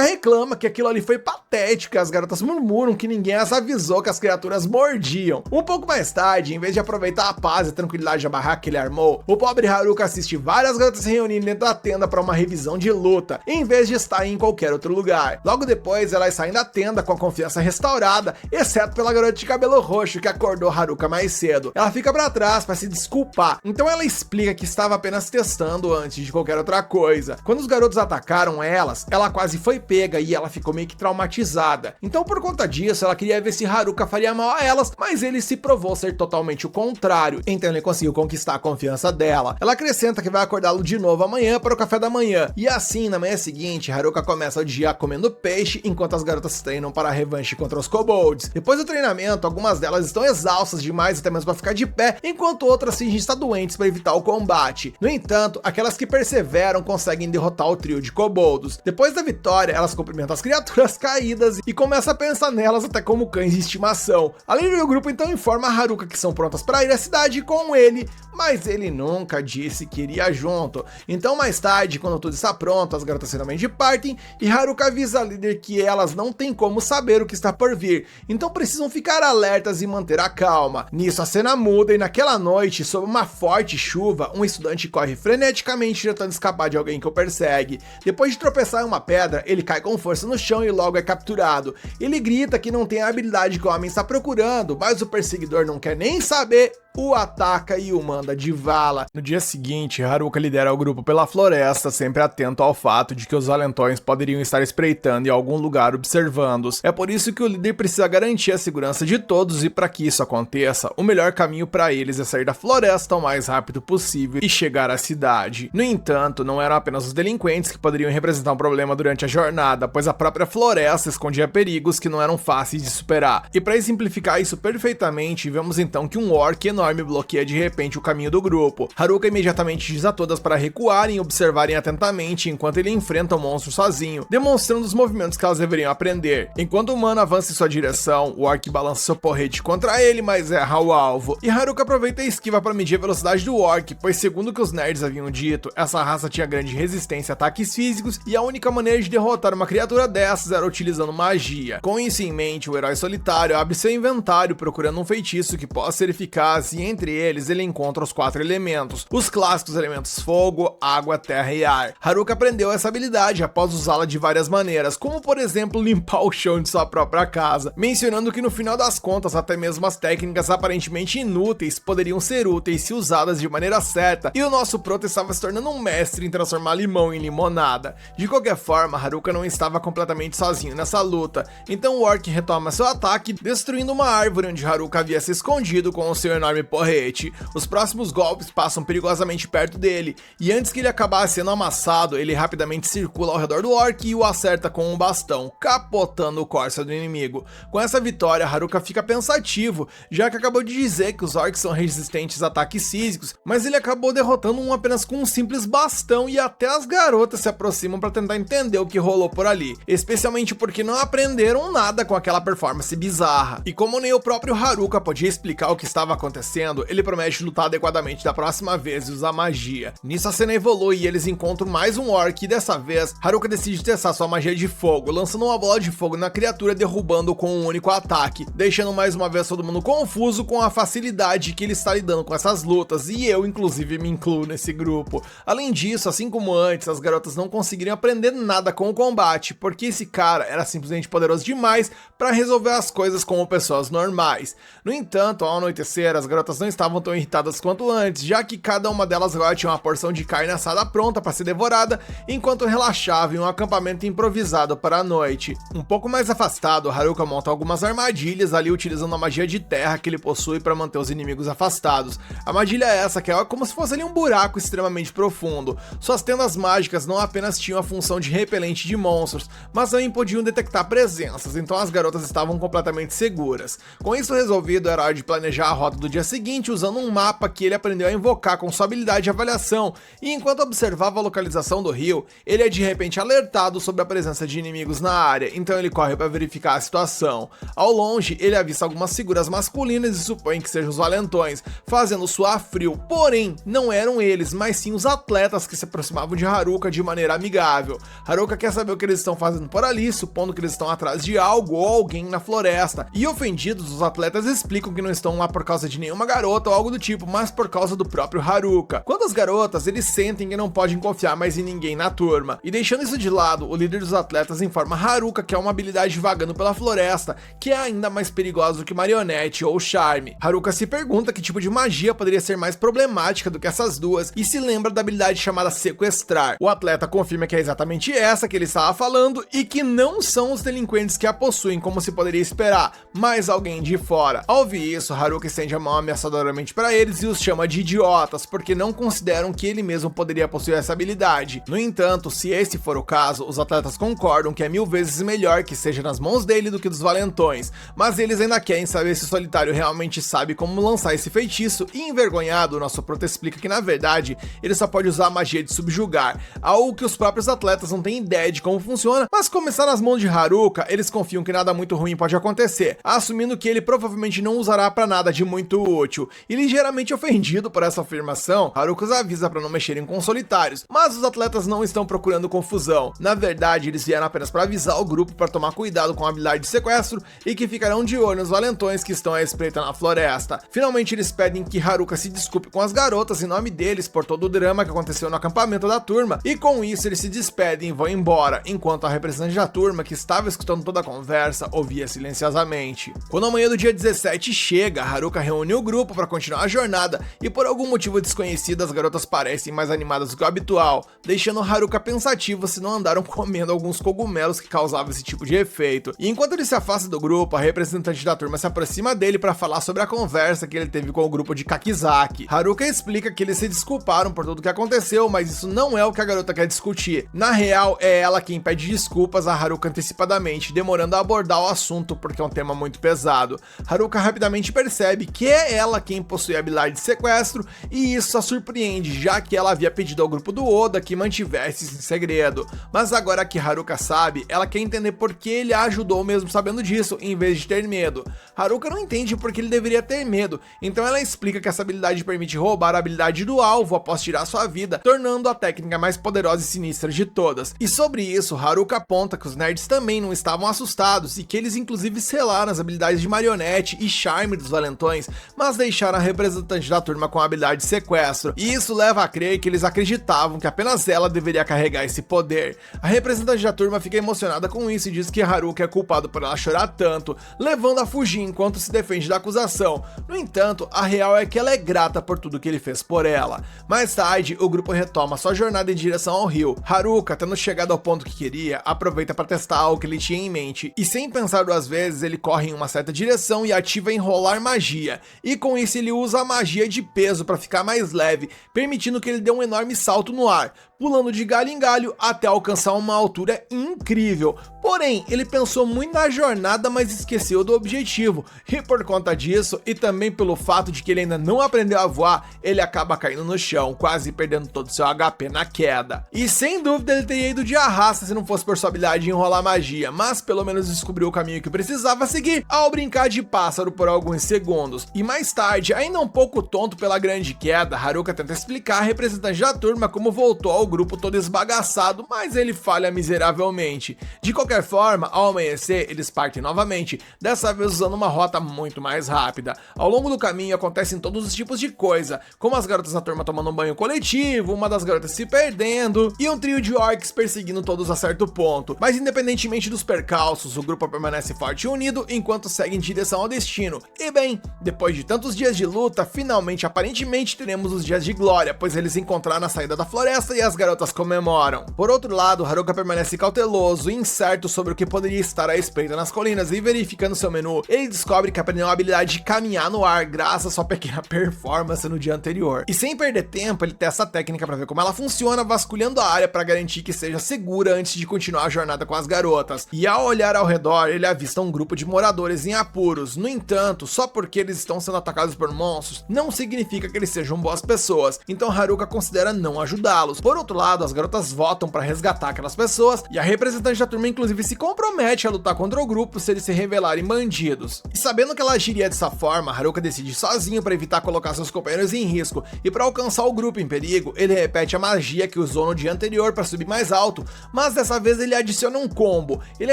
reclama que aquilo ali foi patético e as garotas murmuram que ninguém as avisou que as criaturas mordiam. Um pouco mais tarde, em vez de aproveitar a paz e a tranquilidade da barraca que ele armou, o pobre Haruka assiste várias garotas se reunindo dentro da tenda para uma revisão de luta, em vez de estar em qualquer outro lugar. Logo depois, elas saem da tenda com a confiança restaurada, exceto pela garota de cabelo roxo que acordou Haruka mais cedo. Ela fica para trás para se desculpar, então ela explica que estava apenas testando antes de qualquer outra coisa. Quando os garotos atacaram elas, ela quase foi pega e ela ficou meio que traumatizada. Então por conta disso, ela queria ver se Haruka faria mal a elas, mas ele se provou ser totalmente o contrário, então ele conseguiu conquistar a confiança dela. Ela acrescenta que vai acordá-lo de novo amanhã para o café da manhã, e assim, na manhã seguinte, Haruka começa o dia comendo peixe, enquanto as garotas treinam para a revanche contra os kobolds. Depois do treinamento, algumas delas estão exaustas demais até mesmo para ficar de pé, enquanto outras fingem estar doentes para evitar o combate. No entanto, aquelas que perseveram conseguem derrotar o trio de kobolds. Depois da vitória, elas cumprimentam as criaturas caídas e começam a pensar nelas até como cães de estimação. Além do grupo então informa a Haruka que são prontas para ir à cidade com ele, mas ele nunca disse que iria junto. Então mais tarde, quando tudo está pronto, as garotas finalmente partem e Haruka avisa a líder que elas não têm como saber o que está por vir, então precisam ficar alertas e manter a calma. Nisso a cena muda e naquela noite, sob uma forte chuva, um estudante corre freneticamente tentando escapar de alguém que o persegue. Depois de tropeçar em uma pedra, ele cai com força no chão e logo é capturado. Ele grita que não tem a habilidade que o homem está procurando, mas o perseguidor não quer nem saber, o ataca e o manda de vala. No dia seguinte, Haruka lidera o grupo pela floresta, sempre atento ao fato de que os valentões poderiam estar espreitando em algum lugar observando-os. É por isso que o líder precisa garantir a segurança de todos e para que isso aconteça, o melhor caminho para eles é sair da floresta o mais rápido possível e chegar à cidade. No entanto, não eram apenas os delinquentes que poderiam representar um problema durante a jornada, pois a própria floresta escondia perigos que não eram fáceis de superar. E para exemplificar isso perfeitamente, vemos então que um orc enorme bloqueia de repente o caminho do grupo. Haruka imediatamente diz a todas para recuarem e observarem atentamente enquanto ele enfrenta o monstro sozinho, demonstrando os movimentos que elas deveriam aprender. Enquanto o humano avança em sua direção, o orc balança seu porrete contra ele, mas erra o alvo. E Haruka aproveita a esquiva para medir a velocidade do orc, pois segundo o que os nerds haviam dito, essa raça tinha grande resistência a ataques físicos e a única maneira de derrotar uma criatura dessas era utilizando magia. Com isso em mente, o herói solitário abre seu inventário procurando um feitiço que possa ser eficaz e entre eles ele encontra os 4 elementos, os clássicos elementos fogo, água, terra e ar. Haruka aprendeu essa habilidade após usá-la de várias maneiras, como por exemplo limpar o chão de sua própria casa, mencionando que no final das contas até mesmo as técnicas aparentemente inúteis poderiam ser úteis se usadas de maneira certa, e o nosso prota estava se tornando um mestre em transformar limão em limonada. De qualquer forma, Haruka não estava completamente sozinho nessa luta, então o orc retoma seu ataque, destruindo uma árvore onde Haruka havia se escondido com o seu enorme porrete. Os próximos golpes passam perigosamente perto dele, e antes que ele acabasse sendo amassado, ele rapidamente circula ao redor do orc e o acerta com um bastão, capotando o corsa do inimigo. Com essa vitória, Haruka fica pensativo, já que acabou de dizer que os orcs são resistentes a ataques físicos, mas ele acabou derrotando um apenas com um simples bastão, e até as garotas se aproximam para tentar entender o que rolou por ali, especialmente porque não aprenderam nada com aquela performance bizarra. E como nem o próprio Haruka podia explicar o que estava acontecendo, acontecendo, ele promete lutar adequadamente da próxima vez e usar magia. Nisso a cena evolui e eles encontram mais um orc e dessa vez, Haruka decide testar sua magia de fogo, lançando uma bola de fogo na criatura, derrubando com um único ataque, deixando mais uma vez todo mundo confuso com a facilidade que ele está lidando com essas lutas, e eu inclusive me incluo nesse grupo. Além disso, assim como antes, as garotas não conseguiriam aprender nada com o combate, porque esse cara era simplesmente poderoso demais para resolver as coisas como pessoas normais. No entanto, ao anoitecer, as garotas não estavam tão irritadas quanto antes, já que cada uma delas agora tinha uma porção de carne assada pronta para ser devorada, enquanto relaxava em um acampamento improvisado para a noite. Um pouco mais afastado, Haruka monta algumas armadilhas ali utilizando a magia de terra que ele possui para manter os inimigos afastados. A armadilha é essa, que é como se fosse ali um buraco extremamente profundo. Suas tendas mágicas não apenas tinham a função de repelente de monstros, mas também podiam detectar presenças, então as garotas estavam completamente seguras. Com isso resolvido, era hora de planejar a rota do dia seguinte usando um mapa que ele aprendeu a invocar com sua habilidade de avaliação, e enquanto observava a localização do rio, ele é de repente alertado sobre a presença de inimigos na área, então ele corre para verificar a situação. Ao longe, ele avista algumas figuras masculinas e supõe que sejam os valentões, fazendo suar frio, porém, não eram eles, mas sim os atletas que se aproximavam de Haruka de maneira amigável. Haruka quer saber o que eles estão fazendo por ali, supondo que eles estão atrás de algo ou alguém na floresta, e ofendidos, os atletas explicam que não estão lá por causa de nenhuma garota ou algo do tipo, mas por causa do próprio Haruka. Quanto às garotas, eles sentem que não podem confiar mais em ninguém na turma, e deixando isso de lado, o líder dos atletas informa Haruka que é uma habilidade vagando pela floresta, que é ainda mais perigosa do que marionete ou charme. Haruka se pergunta que tipo de magia poderia ser mais problemática do que essas duas, e se lembra da habilidade chamada sequestrar. O atleta confirma que é exatamente essa que ele estava falando, e que não são os delinquentes que a possuem como se poderia esperar, mas alguém de fora. Ao ouvir isso, Haruka estende a mão ameaçadoramente para eles e os chama de idiotas, porque não consideram que ele mesmo poderia possuir essa habilidade. No entanto, se esse for o caso, os atletas concordam que é 1000 vezes melhor que seja nas mãos dele do que dos valentões, mas eles ainda querem saber se o Solitário realmente sabe como lançar esse feitiço, e envergonhado, o nosso prota explica que na verdade ele só pode usar a magia de subjugar, algo que os próprios atletas não têm ideia de como funciona, mas começar nas mãos de Haruka, eles confiam que nada muito ruim pode acontecer, assumindo que ele provavelmente não usará para nada de muito útil. E ligeiramente ofendido por essa afirmação, Haruka os avisa para não mexerem com os solitários, mas os atletas não estão procurando confusão. Na verdade, eles vieram apenas para avisar o grupo para tomar cuidado com a habilidade de sequestro e que ficarão de olho nos valentões que estão à espreita na floresta. Finalmente, eles pedem que Haruka se desculpe com as garotas em nome deles por todo o drama que aconteceu no acampamento da turma, e com isso eles se despedem e vão embora, enquanto a representante da turma, que estava escutando toda a conversa, ouvia silenciosamente. Quando a manhã do dia 17 chega, Haruka reúne o grupo para continuar a jornada, e por algum motivo desconhecido as garotas parecem mais animadas do que o habitual, deixando Haruka pensativo se não andaram comendo alguns cogumelos que causavam esse tipo de efeito. E enquanto ele se afasta do grupo, a representante da turma se aproxima dele para falar sobre a conversa que ele teve com o grupo de Kakizaki. Haruka explica que eles se desculparam por tudo o que aconteceu, mas isso não é o que a garota quer discutir. Na real, é ela quem pede desculpas a Haruka antecipadamente, demorando a abordar o assunto porque é um tema muito pesado. Haruka rapidamente percebe que é ela quem possui a habilidade de sequestro, e isso a surpreende, já que ela havia pedido ao grupo do Oda que mantivesse isso em segredo. Mas agora que Haruka sabe, ela quer entender por que ele a ajudou mesmo sabendo disso, em vez de ter medo. Haruka não entende por que ele deveria ter medo, então ela explica que essa habilidade permite roubar a habilidade do alvo após tirar sua vida, tornando a técnica mais poderosa e sinistra de todas. E sobre isso, Haruka aponta que os nerds também não estavam assustados, e que eles inclusive selaram as habilidades de marionete e charme dos valentões, mas deixaram a representante da turma com a habilidade de sequestro, e isso leva a crer que eles acreditavam que apenas ela deveria carregar esse poder. A representante da turma fica emocionada com isso e diz que Haruka é culpado por ela chorar tanto, levando a fugir enquanto se defende da acusação. No entanto, a real é que ela é grata por tudo que ele fez por ela. Mais tarde, o grupo retoma sua jornada em direção ao rio. Haruka, tendo chegado ao ponto que queria, aproveita para testar algo que ele tinha em mente, e sem pensar duas vezes, ele corre em uma certa direção e ativa enrolar magia, e com isso ele usa a magia de peso para ficar mais leve, permitindo que ele dê um enorme salto no ar. pulando de galho em galho até alcançar uma altura incrível. Porém, ele pensou muito na jornada, mas esqueceu do objetivo, e por conta disso, e também pelo fato de que ele ainda não aprendeu a voar, ele acaba caindo no chão, quase perdendo todo o seu HP na queda. E sem dúvida ele teria ido de arrasta se não fosse por sua habilidade de enrolar magia, mas pelo menos descobriu o caminho que precisava seguir ao brincar de pássaro por alguns segundos. E mais tarde, ainda um pouco tonto pela grande queda, Haruka tenta explicar à representante da turma como voltou ao grupo todo esbagaçado, mas ele falha miseravelmente. De qualquer forma, ao amanhecer, eles partem novamente, dessa vez usando uma rota muito mais rápida. Ao longo do caminho acontecem todos os tipos de coisa, como as garotas da turma tomando um banho coletivo, uma das garotas se perdendo, e um trio de orcs perseguindo todos a certo ponto. Mas independentemente dos percalços, o grupo permanece forte e unido enquanto segue em direção ao destino. E bem, depois de tantos dias de luta, finalmente, aparentemente, teremos os dias de glória, pois eles se encontraram na saída da floresta e as garotas comemoram. Por outro lado, Haruka permanece cauteloso e incerto sobre o que poderia estar à espreita nas colinas, e verificando seu menu, ele descobre que aprendeu a habilidade de caminhar no ar graças à sua pequena performance no dia anterior. E sem perder tempo, ele testa a técnica para ver como ela funciona, vasculhando a área para garantir que seja segura antes de continuar a jornada com as garotas. E ao olhar ao redor, ele avista um grupo de moradores em apuros. No entanto, só porque eles estão sendo atacados por monstros, não significa que eles sejam boas pessoas, então Haruka considera não ajudá-los. Por outro lado, as garotas votam para resgatar aquelas pessoas, e a representante da turma inclusive se compromete a lutar contra o grupo se eles se revelarem bandidos. E sabendo que ela agiria dessa forma, Haruka decide sozinho para evitar colocar seus companheiros em risco, e para alcançar o grupo em perigo, ele repete a magia que usou no dia anterior para subir mais alto, mas dessa vez ele adiciona um combo. Ele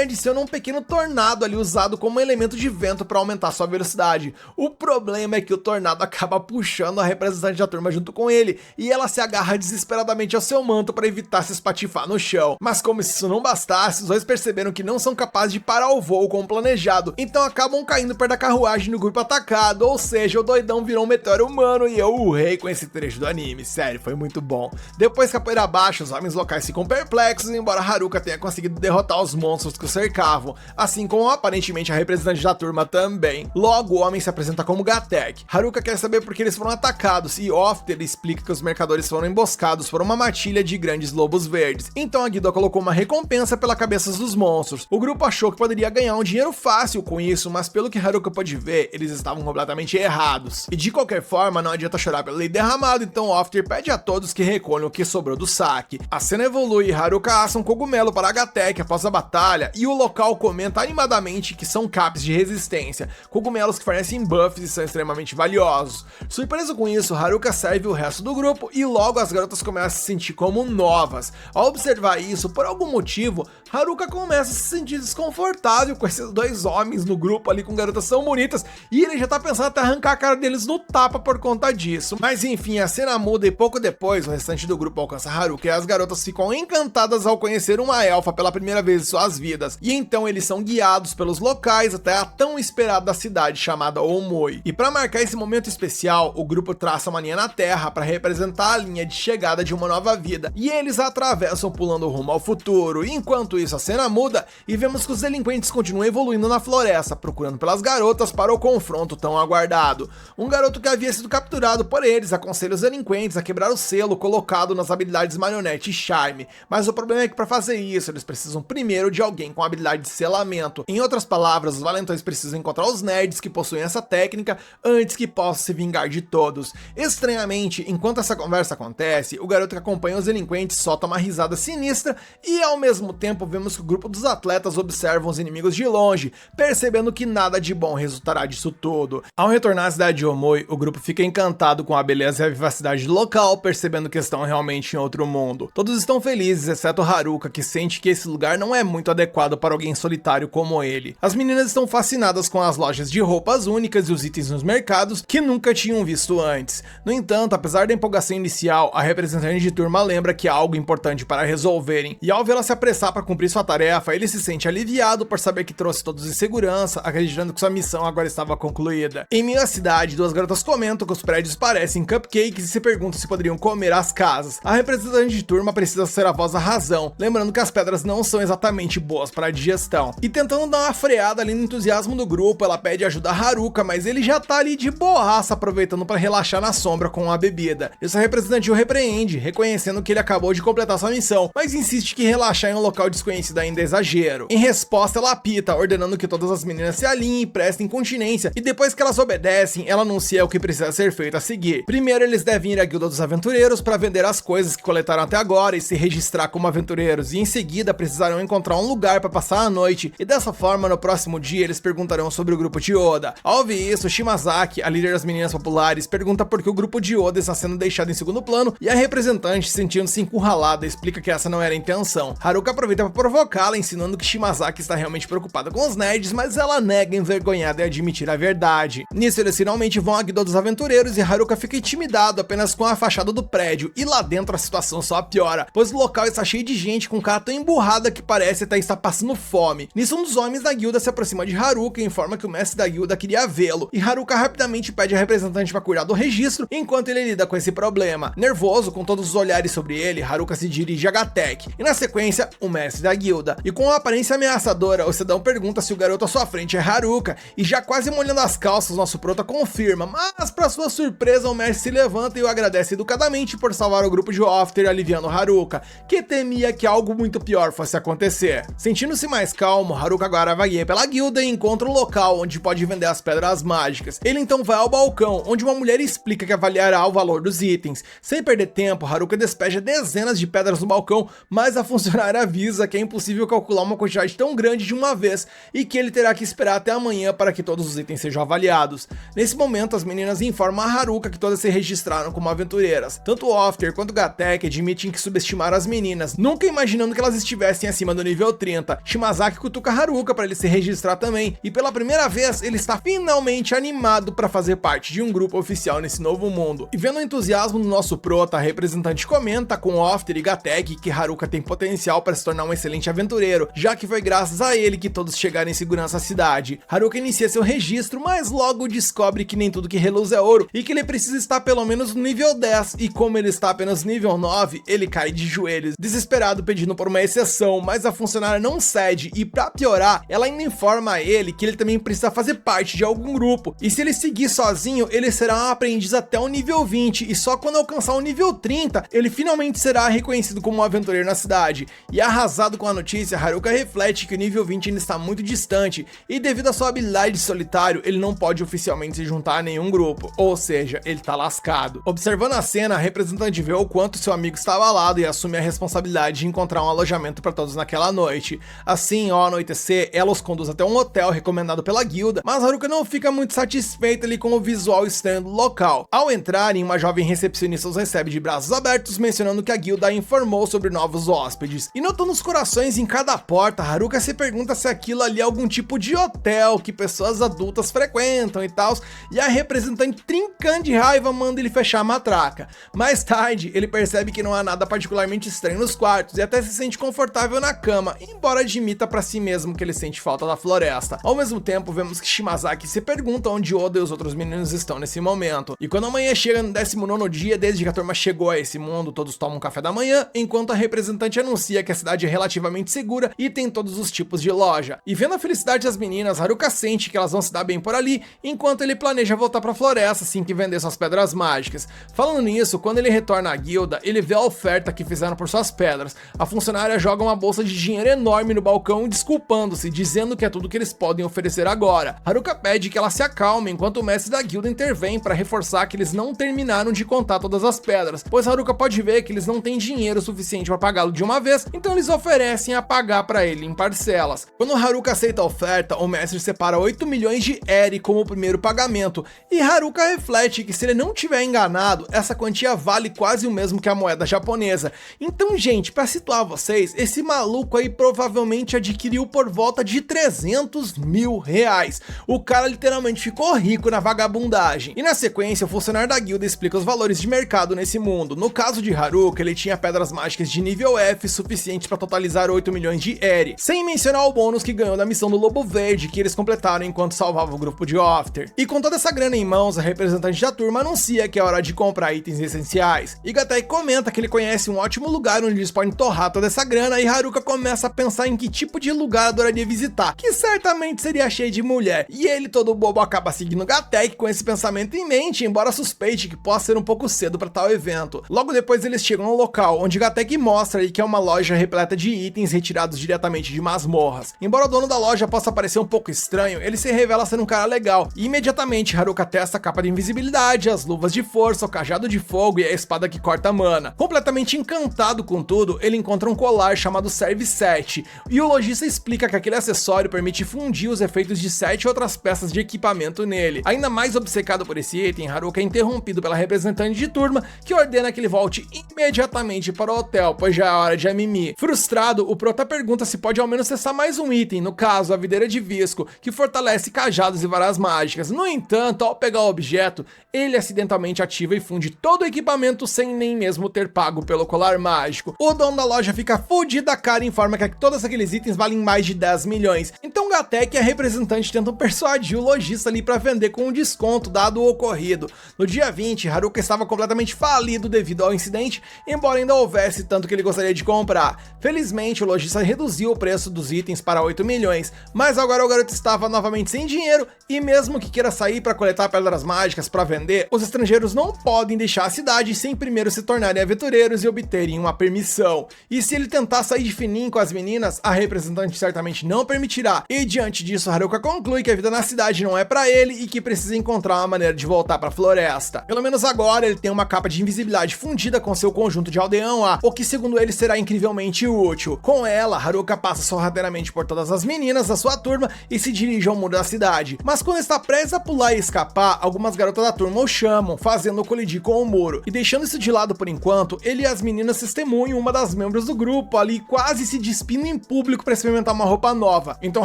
adiciona um pequeno tornado ali usado como elemento de vento para aumentar sua velocidade. O problema é que o tornado acaba puxando a representante da turma junto com ele, e ela se agarra desesperadamente ao seu manto para evitar se espatifar no chão. Mas como se isso não bastasse, os dois perceberam que não são capazes de parar o voo como planejado, então acabam caindo perto da carruagem do grupo atacado, ou seja, o doidão virou um meteoro humano, e eu urrei com esse trecho do anime, sério, foi muito bom. Depois que a poeira baixa, os homens locais ficam perplexos, embora Haruka tenha conseguido derrotar os monstros que o cercavam, assim como aparentemente a representante da turma também. Logo, o homem se apresenta como Gatek. Haruka quer saber por que eles foram atacados, e Ofter explica que os mercadores foram emboscados por uma matilha de grandes lobos verdes, então a Guido colocou uma recompensa pela cabeça dos monstros. O grupo achou que poderia ganhar um dinheiro fácil com isso, mas pelo que Haruka pôde ver, eles estavam completamente errados. E de qualquer forma, não adianta chorar pelo leite derramado, então Ofter pede a todos que recolham o que sobrou do saque. A cena evolui e Haruka assa um cogumelo para Gatek após a batalha, e o local comenta animadamente que são caps de resistência, cogumelos que fornecem buffs e são extremamente valiosos. Surpreso com isso, Haruka serve o resto do grupo e logo as garotas começam a se sentir como novas. Ao observar isso, por algum motivo, Haruka começa a se sentir desconfortável com esses dois homens no grupo ali com garotas tão bonitas, e ele já tá pensando até arrancar a cara deles no tapa por conta disso. Mas enfim, a cena muda e pouco depois o restante do grupo alcança Haruka e as garotas ficam encantadas ao conhecer uma elfa pela primeira vez em suas vidas, e então eles são guiados pelos locais até a tão esperada cidade chamada Omoi. E para marcar esse momento especial, o grupo traça uma linha na terra para representar a linha de chegada de uma nova vida, e eles atravessam pulando rumo ao futuro. E enquanto isso, a cena muda e vemos que os delinquentes continuam evoluindo na floresta, procurando pelas garotas para o confronto tão aguardado. Um garoto que havia sido capturado por eles aconselha os delinquentes a quebrar o selo colocado nas habilidades marionete e charme, mas o problema é que para fazer isso eles precisam primeiro de alguém com habilidade de selamento. Em outras palavras, os valentões precisam encontrar os nerds que possuem essa técnica antes que possam se vingar de todos. Estranhamente, enquanto essa conversa acontece, o garoto que acompanha os delinquentes solta uma risada sinistra e ao mesmo tempo vemos que o grupo dos atletas observam os inimigos de longe, percebendo que nada de bom resultará disso tudo. Ao retornar à cidade de Omoi, o grupo fica encantado com a beleza e a vivacidade do local, percebendo que estão realmente em outro mundo. Todos estão felizes, exceto Haruka, que sente que esse lugar não é muito adequado para alguém solitário como ele. As meninas estão fascinadas com as lojas de roupas únicas e os itens nos mercados que nunca tinham visto antes. No entanto, apesar da empolgação inicial, a representante de turma lembra que há algo importante para resolverem, e ao vê-la se apressar para cumprir sua tarefa, ele se sente aliviado por saber que trouxe todos em segurança, acreditando que sua missão agora estava concluída. Em meio à cidade, duas garotas comentam que os prédios parecem cupcakes e se perguntam se poderiam comer as casas. A representante de turma precisa ser a voz da razão, lembrando que as pedras não são exatamente boas para a digestão. E tentando dar uma freada ali no entusiasmo do grupo, ela pede ajuda a Haruka, mas ele já tá ali de boaça, aproveitando para relaxar na sombra com a bebida. Essa representante o repreende, reconhecendo dizendo que ele acabou de completar sua missão, mas insiste que relaxar em um local desconhecido ainda é exagero. Em resposta, ela apita, ordenando que todas as meninas se alinhem e prestem continência, e depois que elas obedecem, ela anuncia o que precisa ser feito a seguir. Primeiro, eles devem ir à Guilda dos Aventureiros para vender as coisas que coletaram até agora e se registrar como aventureiros, e em seguida precisarão encontrar um lugar para passar a noite, e dessa forma, no próximo dia, eles perguntarão sobre o grupo de Oda. Ao ouvir isso, Shimazaki, a líder das meninas populares, pergunta por que o grupo de Oda está sendo deixado em segundo plano, e a representante, sentindo-se encurralada, explica que essa não era a intenção. Haruka aproveita para provocá-la, ensinando que Shimazaki está realmente preocupada com os nerds, mas ela nega, envergonhada, em admitir a verdade. Nisso, eles finalmente vão à Guilda dos Aventureiros e Haruka fica intimidado apenas com a fachada do prédio, e lá dentro a situação só piora, pois o local está cheio de gente com cara tão emburrada que parece até estar passando fome. Nisso, um dos homens da guilda se aproxima de Haruka e informa que o mestre da guilda queria vê-lo, e Haruka rapidamente pede a representante para cuidar do registro enquanto ele lida com esse problema. Nervoso, com todos os olhares sobre ele, Haruka se dirige a Gateki, e na sequência, o mestre da guilda. E com uma aparência ameaçadora, o cidadão pergunta se o garoto à sua frente é Haruka, e já quase molhando as calças, nosso prota confirma, mas para sua surpresa, o mestre se levanta e o agradece educadamente por salvar o grupo de Ofter, aliviando Haruka, que temia que algo muito pior fosse acontecer. Sentindo-se mais calmo, Haruka agora vagueia pela guilda e encontra um local onde pode vender as pedras mágicas. Ele então vai ao balcão, onde uma mulher explica que avaliará o valor dos itens. Sem perder tempo, Haruka despeja dezenas de pedras no balcão, mas a funcionária avisa que é impossível calcular uma quantidade tão grande de uma vez e que ele terá que esperar até amanhã para que todos os itens sejam avaliados. Nesse momento, as meninas informam a Haruka que todas se registraram como aventureiras. Tanto Ofter quanto Gateki admitem que subestimaram as meninas, nunca imaginando que elas estivessem acima do nível 30. Shimazaki cutuca Haruka para ele se registrar também, e pela primeira vez ele está finalmente animado para fazer parte de um grupo oficial nesse novo mundo. E vendo o entusiasmo do nosso prota, a representante comenta com Ofter e Gateki que Haruka tem potencial para se tornar um excelente aventureiro, já que foi graças a ele que todos chegaram em segurança à cidade. Haruka inicia seu registro, mas logo descobre que nem tudo que reluz é ouro e que ele precisa estar pelo menos no nível 10, e como ele está apenas no nível 9, ele cai de joelhos, desesperado pedindo por uma exceção, mas a funcionária não cede e pra piorar, ela ainda informa a ele que ele também precisa fazer parte de algum grupo, e se ele seguir sozinho, ele será um aprendiz até o nível 20, e só quando alcançar o nível 30, ele finalmente será reconhecido como um aventureiro na cidade. E arrasado com a notícia, Haruka reflete que o nível 20 ainda está muito distante, e devido à sua habilidade de solitário, ele não pode oficialmente se juntar a nenhum grupo, ou seja, ele tá lascado. Observando a cena, a representante vê o quanto seu amigo está abalado e assume a responsabilidade de encontrar um alojamento para todos naquela noite. Assim, ao anoitecer, ela os conduz até um hotel recomendado pela guilda, mas Haruka não fica muito satisfeita ali com o visual estranho do local. Ao entrarem, uma jovem recepcionista os recebe de braços abertos, mencionando que a guilda informou sobre novos hóspedes. E notando os corações em cada porta, Haruka se pergunta se aquilo ali é algum tipo de hotel que pessoas adultas frequentam e tal, e a representante, trincando de raiva, manda ele fechar a matraca. Mais tarde, ele percebe que não há nada particularmente estranho nos quartos e até se sente confortável na cama, embora admita pra si mesmo que ele sente falta da floresta. Ao mesmo tempo, vemos que Shimazaki se pergunta onde Oda e os outros meninos estão nesse momento. E quando a manhã chega no 19º dia, desde que a turma chegou a esse mundo, todos tomam café da manhã, enquanto a representante anuncia que a cidade é relativamente segura e tem todos os tipos de loja. E vendo a felicidade das meninas, Haruka sente que elas vão se dar bem por ali, enquanto ele planeja voltar pra floresta assim que vender suas pedras mágicas. Falando nisso, quando ele retorna à guilda, ele vê a oferta que fizeram por suas pedras. A funcionária joga uma bolsa de dinheiro enorme no balcão, desculpando-se, dizendo que é tudo que eles podem oferecer agora. Haruka pede que ela se acalme, enquanto o mestre da guilda intervém para reforçar que eles não terminaram de contar todas as pedras, pois Haruka pode ver que eles não têm dinheiro suficiente para pagá-lo de uma vez, então eles oferecem a pagar para ele em parcelas. Quando Haruka aceita a oferta, o mestre separa 8 milhões de eri como o primeiro pagamento, e Haruka reflete que se ele não tiver enganado, essa quantia vale quase o mesmo que a moeda japonesa. Então, gente, para situar vocês, esse maluco aí provavelmente adquiriu por volta de 300 mil reais. O cara literalmente ficou rico na vagabundagem. E na sequência, o funcionário da guilda explica os valores de mercado nesse mundo. No caso de Haruka, ele tinha pedras mágicas de nível F suficientes para totalizar 8 milhões de eri, sem mencionar o bônus que ganhou da missão do Lobo Verde, que eles completaram enquanto salvavam o grupo de Ofter. E com toda essa grana em mãos, a representante da turma anuncia que é hora de comprar itens essenciais. E Gateki comenta que ele conhece um ótimo lugar onde eles podem torrar toda essa grana, e Haruka começa a pensar em que tipo de lugar adoraria visitar, que certamente seria cheio de mulher. E ele, todo bobo, acaba seguindo Gateki com esse pensamento em mente, embora suspeite que possa ser um pouco cedo para tal evento. Logo depois eles chegam no local, onde Gateki mostra aí que é uma loja repleta de itens retirados diretamente de masmorras. Embora o dono da loja possa parecer um pouco estranho, ele se revela ser um cara legal, e imediatamente Haruka testa a capa de invisibilidade, as luvas de força, o cajado de fogo e a espada que corta mana. Completamente encantado com tudo, ele encontra um colar chamado Serve 7, e o lojista explica que aquele acessório permite fundir os efeitos de 7 outras peças de equipamento nele. Ainda mais obcecado por esse item, Haruka é interrompido pela representante de turma, que ordena que ele volte imediatamente para o hotel, pois já é hora de mimir. Frustrado, o prota pergunta se pode ao menos testar mais um item, no caso, a videira de visco, que fortalece cajados e varas mágicas. No entanto, ao pegar o objeto, ele acidentalmente ativa e funde todo o equipamento sem nem mesmo ter pago pelo colar mágico. O dono da loja fica fudido da cara e informa que todos aqueles itens valem mais de 10 milhões. Então Gateki e a representante tentam persuadir o lojista ali para vender com um desconto dado o ocorrido. No dia 20, Haruka estava completamente falido devido ao incidente, embora ainda houvesse tanto que ele gostaria de comprar. Felizmente, o lojista reduziu o preço dos itens para 8 milhões, mas agora o garoto estava novamente sem dinheiro e mesmo que queira sair para coletar pedras mágicas para vender, os estrangeiros não podem deixar a cidade sem primeiro se tornarem aventureiros e obterem uma permissão. E se ele tentar sair de fininho com as meninas, a representante certamente não permitirá. E diante disso, Haruka conclui que a vida na cidade não é para ele e que precisa encontrar uma maneira de voltar para a floresta. Pelo menos agora ele tem uma capa de invisibilidade fundida com seu conjunto de aldeão A, o que segundo ele será incrivelmente útil. Com ela, Haruka passa sorrateiramente por todas as meninas da sua turma e se dirige ao muro da cidade. Mas quando está prestes a pular e escapar, algumas garotas da turma o chamam, fazendo-o colidir com o muro. E deixando isso de lado por enquanto, ele e as meninas testemunham uma das membros do grupo ali quase se despindo em público para experimentar uma roupa nova. Então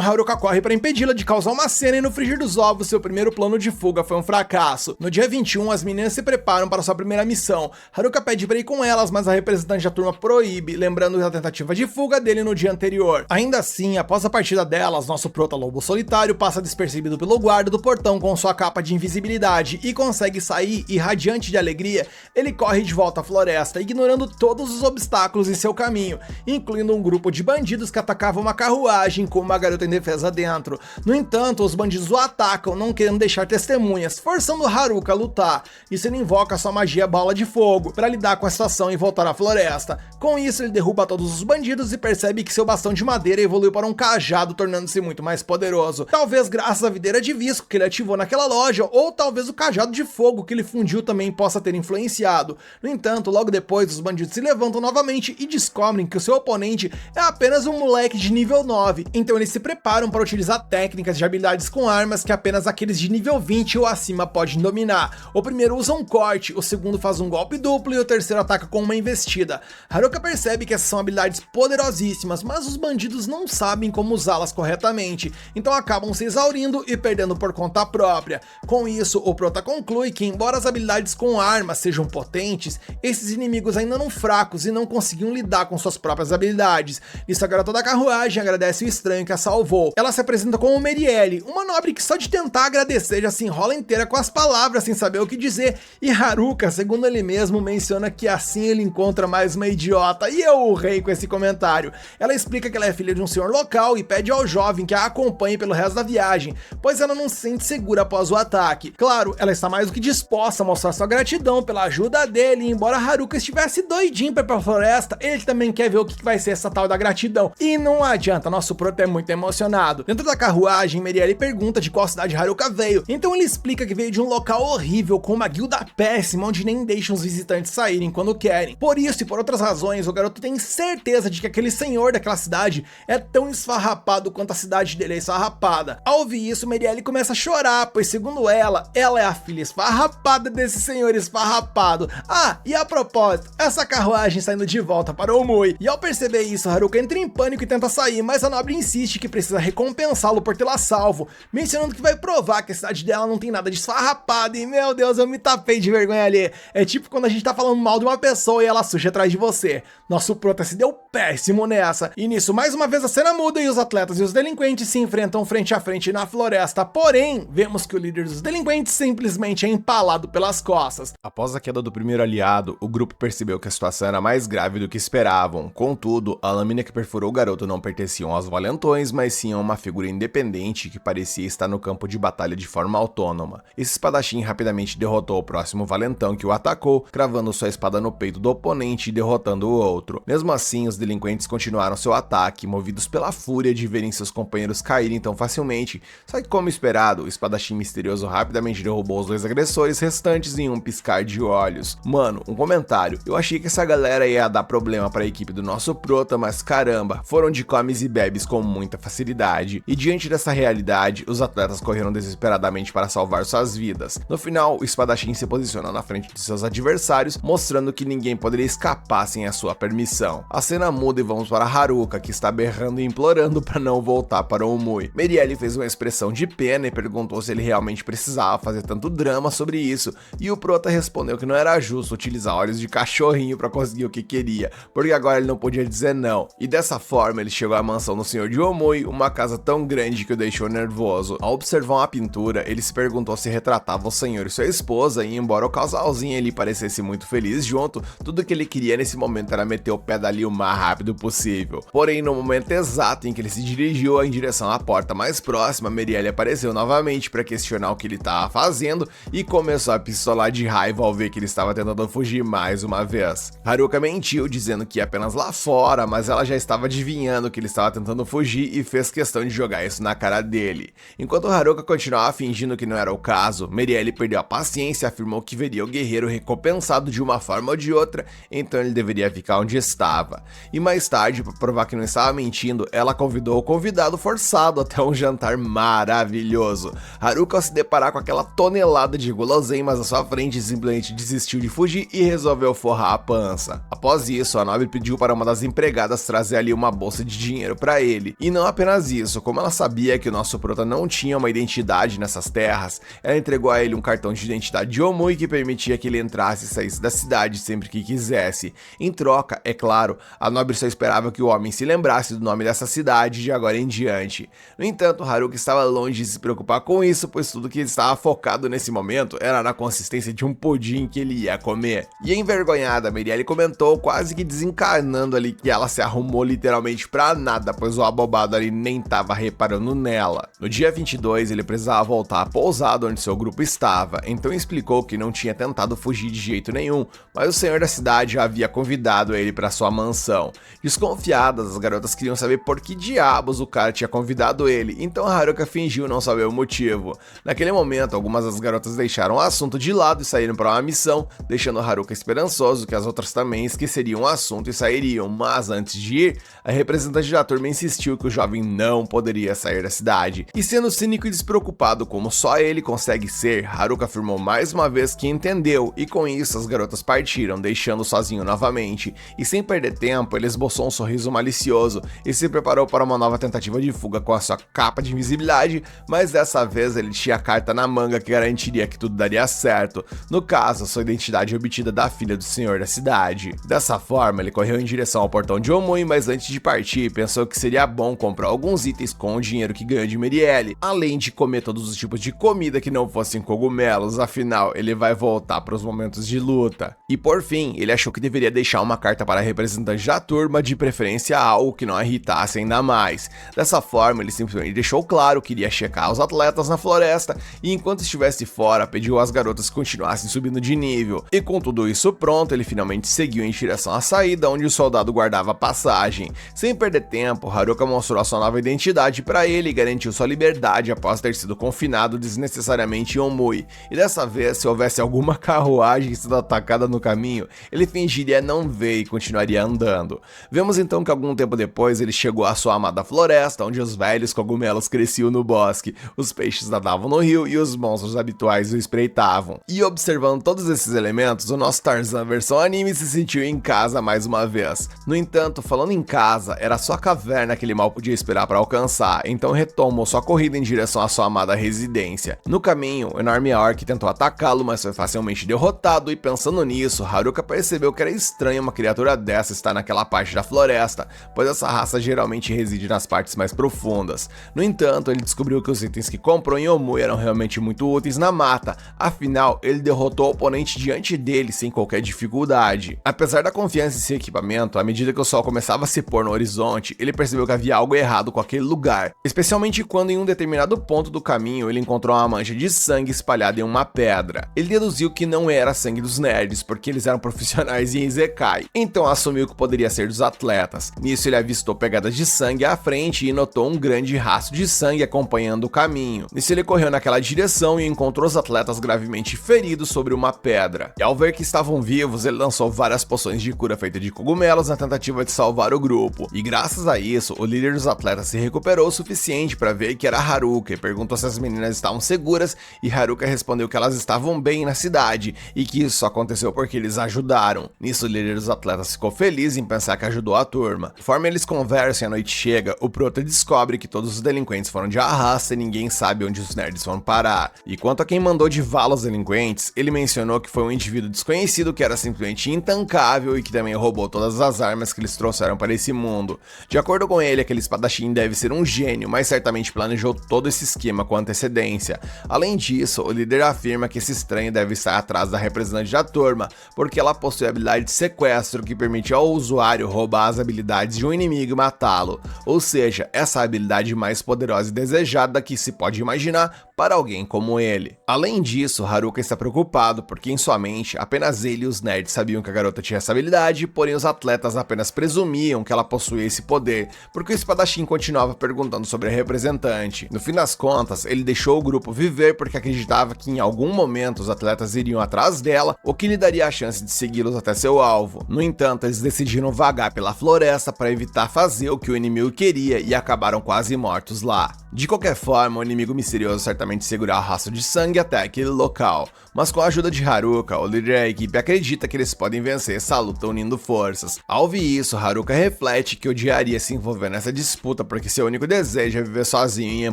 Haruka corre para impedi-la de causar uma cena e no frigir dos ovos, seu primeiro plano de fuga foi um fracasso. No dia 21, as meninas se preparam para sua primeira missão. Haruka pede para ir com elas, mas a representante da turma proíbe, lembrando da tentativa de fuga dele no dia anterior. Ainda assim, após a partida delas, nosso prota lobo solitário passa despercebido pelo guarda do portão com sua capa de invisibilidade e consegue sair e, radiante de alegria, ele corre de volta à floresta, ignorando todos os obstáculos em seu caminho, incluindo um grupo de bandidos que atacavam uma carruagem com uma garota indefesa dentro. No entanto, os bandidos o atacam, não querendo deixar testemunhas, forçando Haruka a lutar. Isso ele invoca sua magia Bola de Fogo para lidar com a situação e voltar à floresta. Com isso, ele derruba todos os bandidos e percebe que seu bastão de madeira evoluiu para um cajado, tornando-se muito mais poderoso. Talvez graças à videira de visco que ele ativou naquela loja, ou talvez o cajado de fogo que ele fundiu também possa ter influenciado. No entanto, logo depois, os bandidos se levantam novamente e descobrem que o seu oponente é apenas um moleque de nível 9. Então eles se preparam para utilizar técnicas de habilidades com armas que apenas aqueles de nível 20 ou acima podem dominar. O primeiro usa um corte, o segundo faz um golpe duplo e o terceiro ataca com uma investida. Haruka percebe que essas são habilidades poderosíssimas, mas os bandidos não sabem como usá-las corretamente, então acabam se exaurindo e perdendo por conta própria. Com isso, o prota conclui que embora as habilidades com armas sejam potentes, esses inimigos ainda não fracos e não conseguiam lidar com suas próprias habilidades. Isso a garota da carruagem agradece o estranho que a salvou. Ela se apresenta como Merielle, uma nobre que só de tentar agradecer já se enrola inteira com as palavras sem saber o que dizer, e Haruka, segundo ele mesmo, menciona que assim ele encontra mais uma idiota, e eu urrei com esse comentário. Ela explica que ela é filha de um senhor local e pede ao jovem que a acompanhe pelo resto da viagem, pois ela não se sente segura após o ataque. Claro, ela está mais do que disposta a mostrar sua gratidão pela ajuda dele, e embora Haruka estivesse doidinho pra ir pra floresta, ele também quer ver o que vai ser essa tal da gratidão. E não adianta, nosso prota é muito emocionado. Dentro da carruagem, Merielle pergunta de qual cidade Haruka veio, então ele explica que veio de um local horrível com uma guilda péssima, onde nem deixam os visitantes saírem quando querem. Por isso e por outras razões, o garoto tem certeza de que aquele senhor daquela cidade é tão esfarrapado quanto a cidade dele é esfarrapada. Ao ouvir isso, Merielle começa a chorar, pois segundo ela é a filha esfarrapada desse senhor esfarrapado. Ah, e a propósito, essa carruagem está indo de volta para o Mui. E ao perceber isso, Haruka entra em pânico e tenta sair, mas a nobre insiste que precisa recompensá-lo por tê-la salvo, mencionando que vai provar que a cidade dela não tem nada de esfarrapada. E meu Deus, eu me tapei de vergonha ali. É tipo quando a gente tá falando mal de uma pessoa e ela surge atrás de você. Nosso prota se deu péssimo nessa. E nisso, mais uma vez a cena muda e os atletas e os delinquentes se enfrentam frente a frente na floresta. Porém, vemos que o líder dos delinquentes simplesmente é empalado pelas costas. Após a queda do primeiro aliado, o grupo percebeu que a situação era mais grave do que esperavam. Contudo, a lâmina que perfurou o garoto não pertencia aos valentões, mas sim a uma figura independente que parecia estar no campo de batalha de forma autônoma. Esse espadachim rapidamente derrotou o próximo valentão que o atacou, cravando sua espada espada no peito do oponente e derrotando o outro. Mesmo assim, os delinquentes continuaram seu ataque, movidos pela fúria de verem seus companheiros caírem tão facilmente, só que como esperado, o espadachim misterioso rapidamente derrubou os dois agressores restantes em um piscar de olhos. Mano, um comentário, eu achei que essa galera ia dar problema para a equipe do nosso prota, mas caramba, foram de comes e bebes com muita facilidade. E diante dessa realidade, os atletas correram desesperadamente para salvar suas vidas. No final, o espadachim se posicionou na frente de seus adversários, mostrando que ninguém poderia escapar sem a sua permissão. A cena muda e vamos para Haruka, que está berrando e implorando para não voltar para Omui. Merielle fez uma expressão de pena e perguntou se ele realmente precisava fazer tanto drama sobre isso, e o prota respondeu que não era justo utilizar olhos de cachorrinho para conseguir o que queria, porque agora ele não podia dizer não. E dessa forma ele chegou à mansão do Senhor de Omui, uma casa tão grande que o deixou nervoso. Ao observar uma pintura, ele se perguntou se retratava o senhor e sua esposa, e embora o casalzinho ele parecesse muito feliz junto, tudo que ele queria nesse momento era meter o pé dali o mais rápido possível. Porém, no momento exato em que ele se dirigiu em direção à porta mais próxima, Merielle apareceu novamente para questionar o que ele estava fazendo e começou a pistolar de raiva ao ver que ele estava tentando fugir mais uma vez. Haruka mentiu dizendo que ia apenas lá fora, mas ela já estava adivinhando que ele estava tentando fugir e fez questão de jogar isso na cara dele. Enquanto Haruka continuava fingindo que não era o caso, Merielle perdeu a paciência e afirmou que veria o guerreiro recompensado de uma forma ou de outra, então ele deveria ficar onde estava. E mais tarde, para provar que não estava mentindo, ela convidou o convidado forçado até um jantar maravilhoso. Haruka, ao se deparar com aquela tonelada de guloseimas à sua frente, simplesmente desistiu de fugir e resolveu forrar a pança. Após isso, a nobre pediu para uma das empregadas trazer ali uma bolsa de dinheiro para ele. E não apenas isso, como ela sabia que o nosso prota não tinha uma identidade nessas terras, ela entregou a ele um cartão de identidade de Omui que permitia que ele entrasse e saísse da cidade sempre que quisesse. Em troca, é claro, a nobre só esperava que o homem se lembrasse do nome dessa cidade de agora em diante. No entanto, Haruka estava longe de se preocupar com isso, pois tudo que ele estava focado nesse momento era na consistência de um pudim que ele ia comer. E envergonhada, Merielle comentou, quase que desencarnando ali, que ela se arrumou literalmente pra nada, pois o abobado ali nem tava reparando nela. No dia 22, ele precisava voltar à pousada onde seu grupo estava, então explicou que não tinha tentado fugir de jeito nenhum, mas o senhor da cidade já havia convidado ele para sua mansão. Desconfiadas, as garotas queriam saber por que diabos o cara tinha convidado ele, então Haruka fingiu não saber o motivo. Naquele momento, algumas das garotas deixaram o assunto de lado e saíram para uma missão, deixando Haruka esperançoso que as outras também esqueceriam o assunto e sairiam, mas antes de ir, a representante da turma insistiu que o jovem não poderia sair da cidade. E sendo cínico e despreocupado como só ele consegue ser, Haruka afirmou mais uma vez que entendeu, e com isso as garotas partiram, deixando sozinho novamente. E sem perder tempo, ele esboçou um sorriso malicioso e se preparou para uma nova tentativa de fuga com a sua capa de invisibilidade, mas dessa vez ele tinha a carta na manga que garantiria que tudo daria certo. No caso, sua identidade obtida da filha do senhor da cidade. Dessa forma, ele correu em direção ao portão de Omui, mas antes de partir, pensou que seria bom comprar alguns itens com o dinheiro que ganhou de Merielle, além de comer todos os tipos de comida que não fossem cogumelos, afinal, ele vai voltar para os momentos de luta. E por fim, ele achou que deveria deixar uma carta para a representante da turma, de preferência algo que não a irritasse ainda mais. Dessa forma, ele simplesmente deixou claro que iria checar os atletas na floresta, e enquanto estivesse fora, pediu às garotas que continuassem subindo de nível. E com tudo isso pronto, ele finalmente seguiu em direção à saída, onde o soldado guardava a passagem. Sem perder tempo, Haruka mostrou a sua nova identidade para ele e garantiu sua liberdade após ter sido confinado desnecessariamente em Omui. E dessa vez, se houvesse alguma carruagem sendo atacada no caminho, ele fingiria não ver e continuaria andando. Vemos então que algum tempo depois ele chegou à sua amada floresta, onde os velhos cogumelos cresciam no bosque, os peixes nadavam no rio e os monstros habituais o espreitavam. E observando todos esses elementos, o nosso Tarzan versão anime se sentiu em casa mais uma vez. No entanto, falando em casa, era só a caverna que ele mal podia esperar para alcançar, então retomou sua corrida em direção à sua amada residência. No caminho, o enorme orc tentou atacá-lo, mas foi facilmente derrotado, e pensando nisso, Haruka percebeu que era estranho uma criatura dessa estar naquela parte da floresta, pois essa raça geralmente reside nas partes mais profundas. No entanto, ele descobriu que os itens que comprou em Omui eram realmente muito úteis na mata, afinal, ele derrotou o oponente diante dele sem qualquer dificuldade. Apesar da confiança em seu equipamento, à medida que o sol começava a se pôr no horizonte, ele percebeu que havia algo errado com aquele lugar, especialmente quando em um determinado ponto do caminho ele encontrou uma mancha de sangue espalhada em uma pedra. Ele deduziu que não era sangue dos nerds, porque porque eles eram profissionais em Isekai, então assumiu que poderia ser dos atletas. Nisso ele avistou pegadas de sangue à frente e notou um grande rastro de sangue acompanhando o caminho. Nisso ele correu naquela direção e encontrou os atletas gravemente feridos sobre uma pedra. E ao ver que estavam vivos, ele lançou várias poções de cura feitas de cogumelos na tentativa de salvar o grupo. E graças a isso, o líder dos atletas se recuperou o suficiente para ver que era Haruka e perguntou se as meninas estavam seguras, e Haruka respondeu que elas estavam bem na cidade e que isso só aconteceu porque eles ajudaram. Nisso, o líder dos atletas ficou feliz em pensar que ajudou a turma. Conforme eles conversam e a noite chega, o Prota descobre que todos os delinquentes foram de arrasta e ninguém sabe onde os nerds vão parar. E quanto a quem mandou de vala os delinquentes, ele mencionou que foi um indivíduo desconhecido que era simplesmente intancável e que também roubou todas as armas que eles trouxeram para esse mundo. De acordo com ele, aquele espadachim deve ser um gênio, mas certamente planejou todo esse esquema com antecedência. Além disso, o líder afirma que esse estranho deve estar atrás da representante da turma, porque ela possui a habilidade de sequestro que permite ao usuário roubar as habilidades de um inimigo e matá-lo. Ou seja, essa é a habilidade mais poderosa e desejada que se pode imaginar para alguém como ele. Além disso, Haruka está preocupado porque em sua mente apenas ele e os nerds sabiam que a garota tinha essa habilidade, porém os atletas apenas presumiam que ela possuía esse poder, porque o espadachim continuava perguntando sobre a representante. No fim das contas, ele deixou o grupo viver porque acreditava que em algum momento os atletas iriam atrás dela, o que lhe daria a chance de segui-los até seu alvo. No entanto, eles decidiram vagar pela floresta para evitar fazer o que o inimigo queria e acabaram quase mortos lá. De qualquer forma, o inimigo misterioso certamente segurou o rastro de sangue até aquele local, mas com a ajuda de Haruka, o líder da equipe acredita que eles podem vencer essa luta unindo forças. Ao ouvir isso, Haruka reflete que odiaria se envolver nessa disputa porque seu único desejo é viver sozinho e em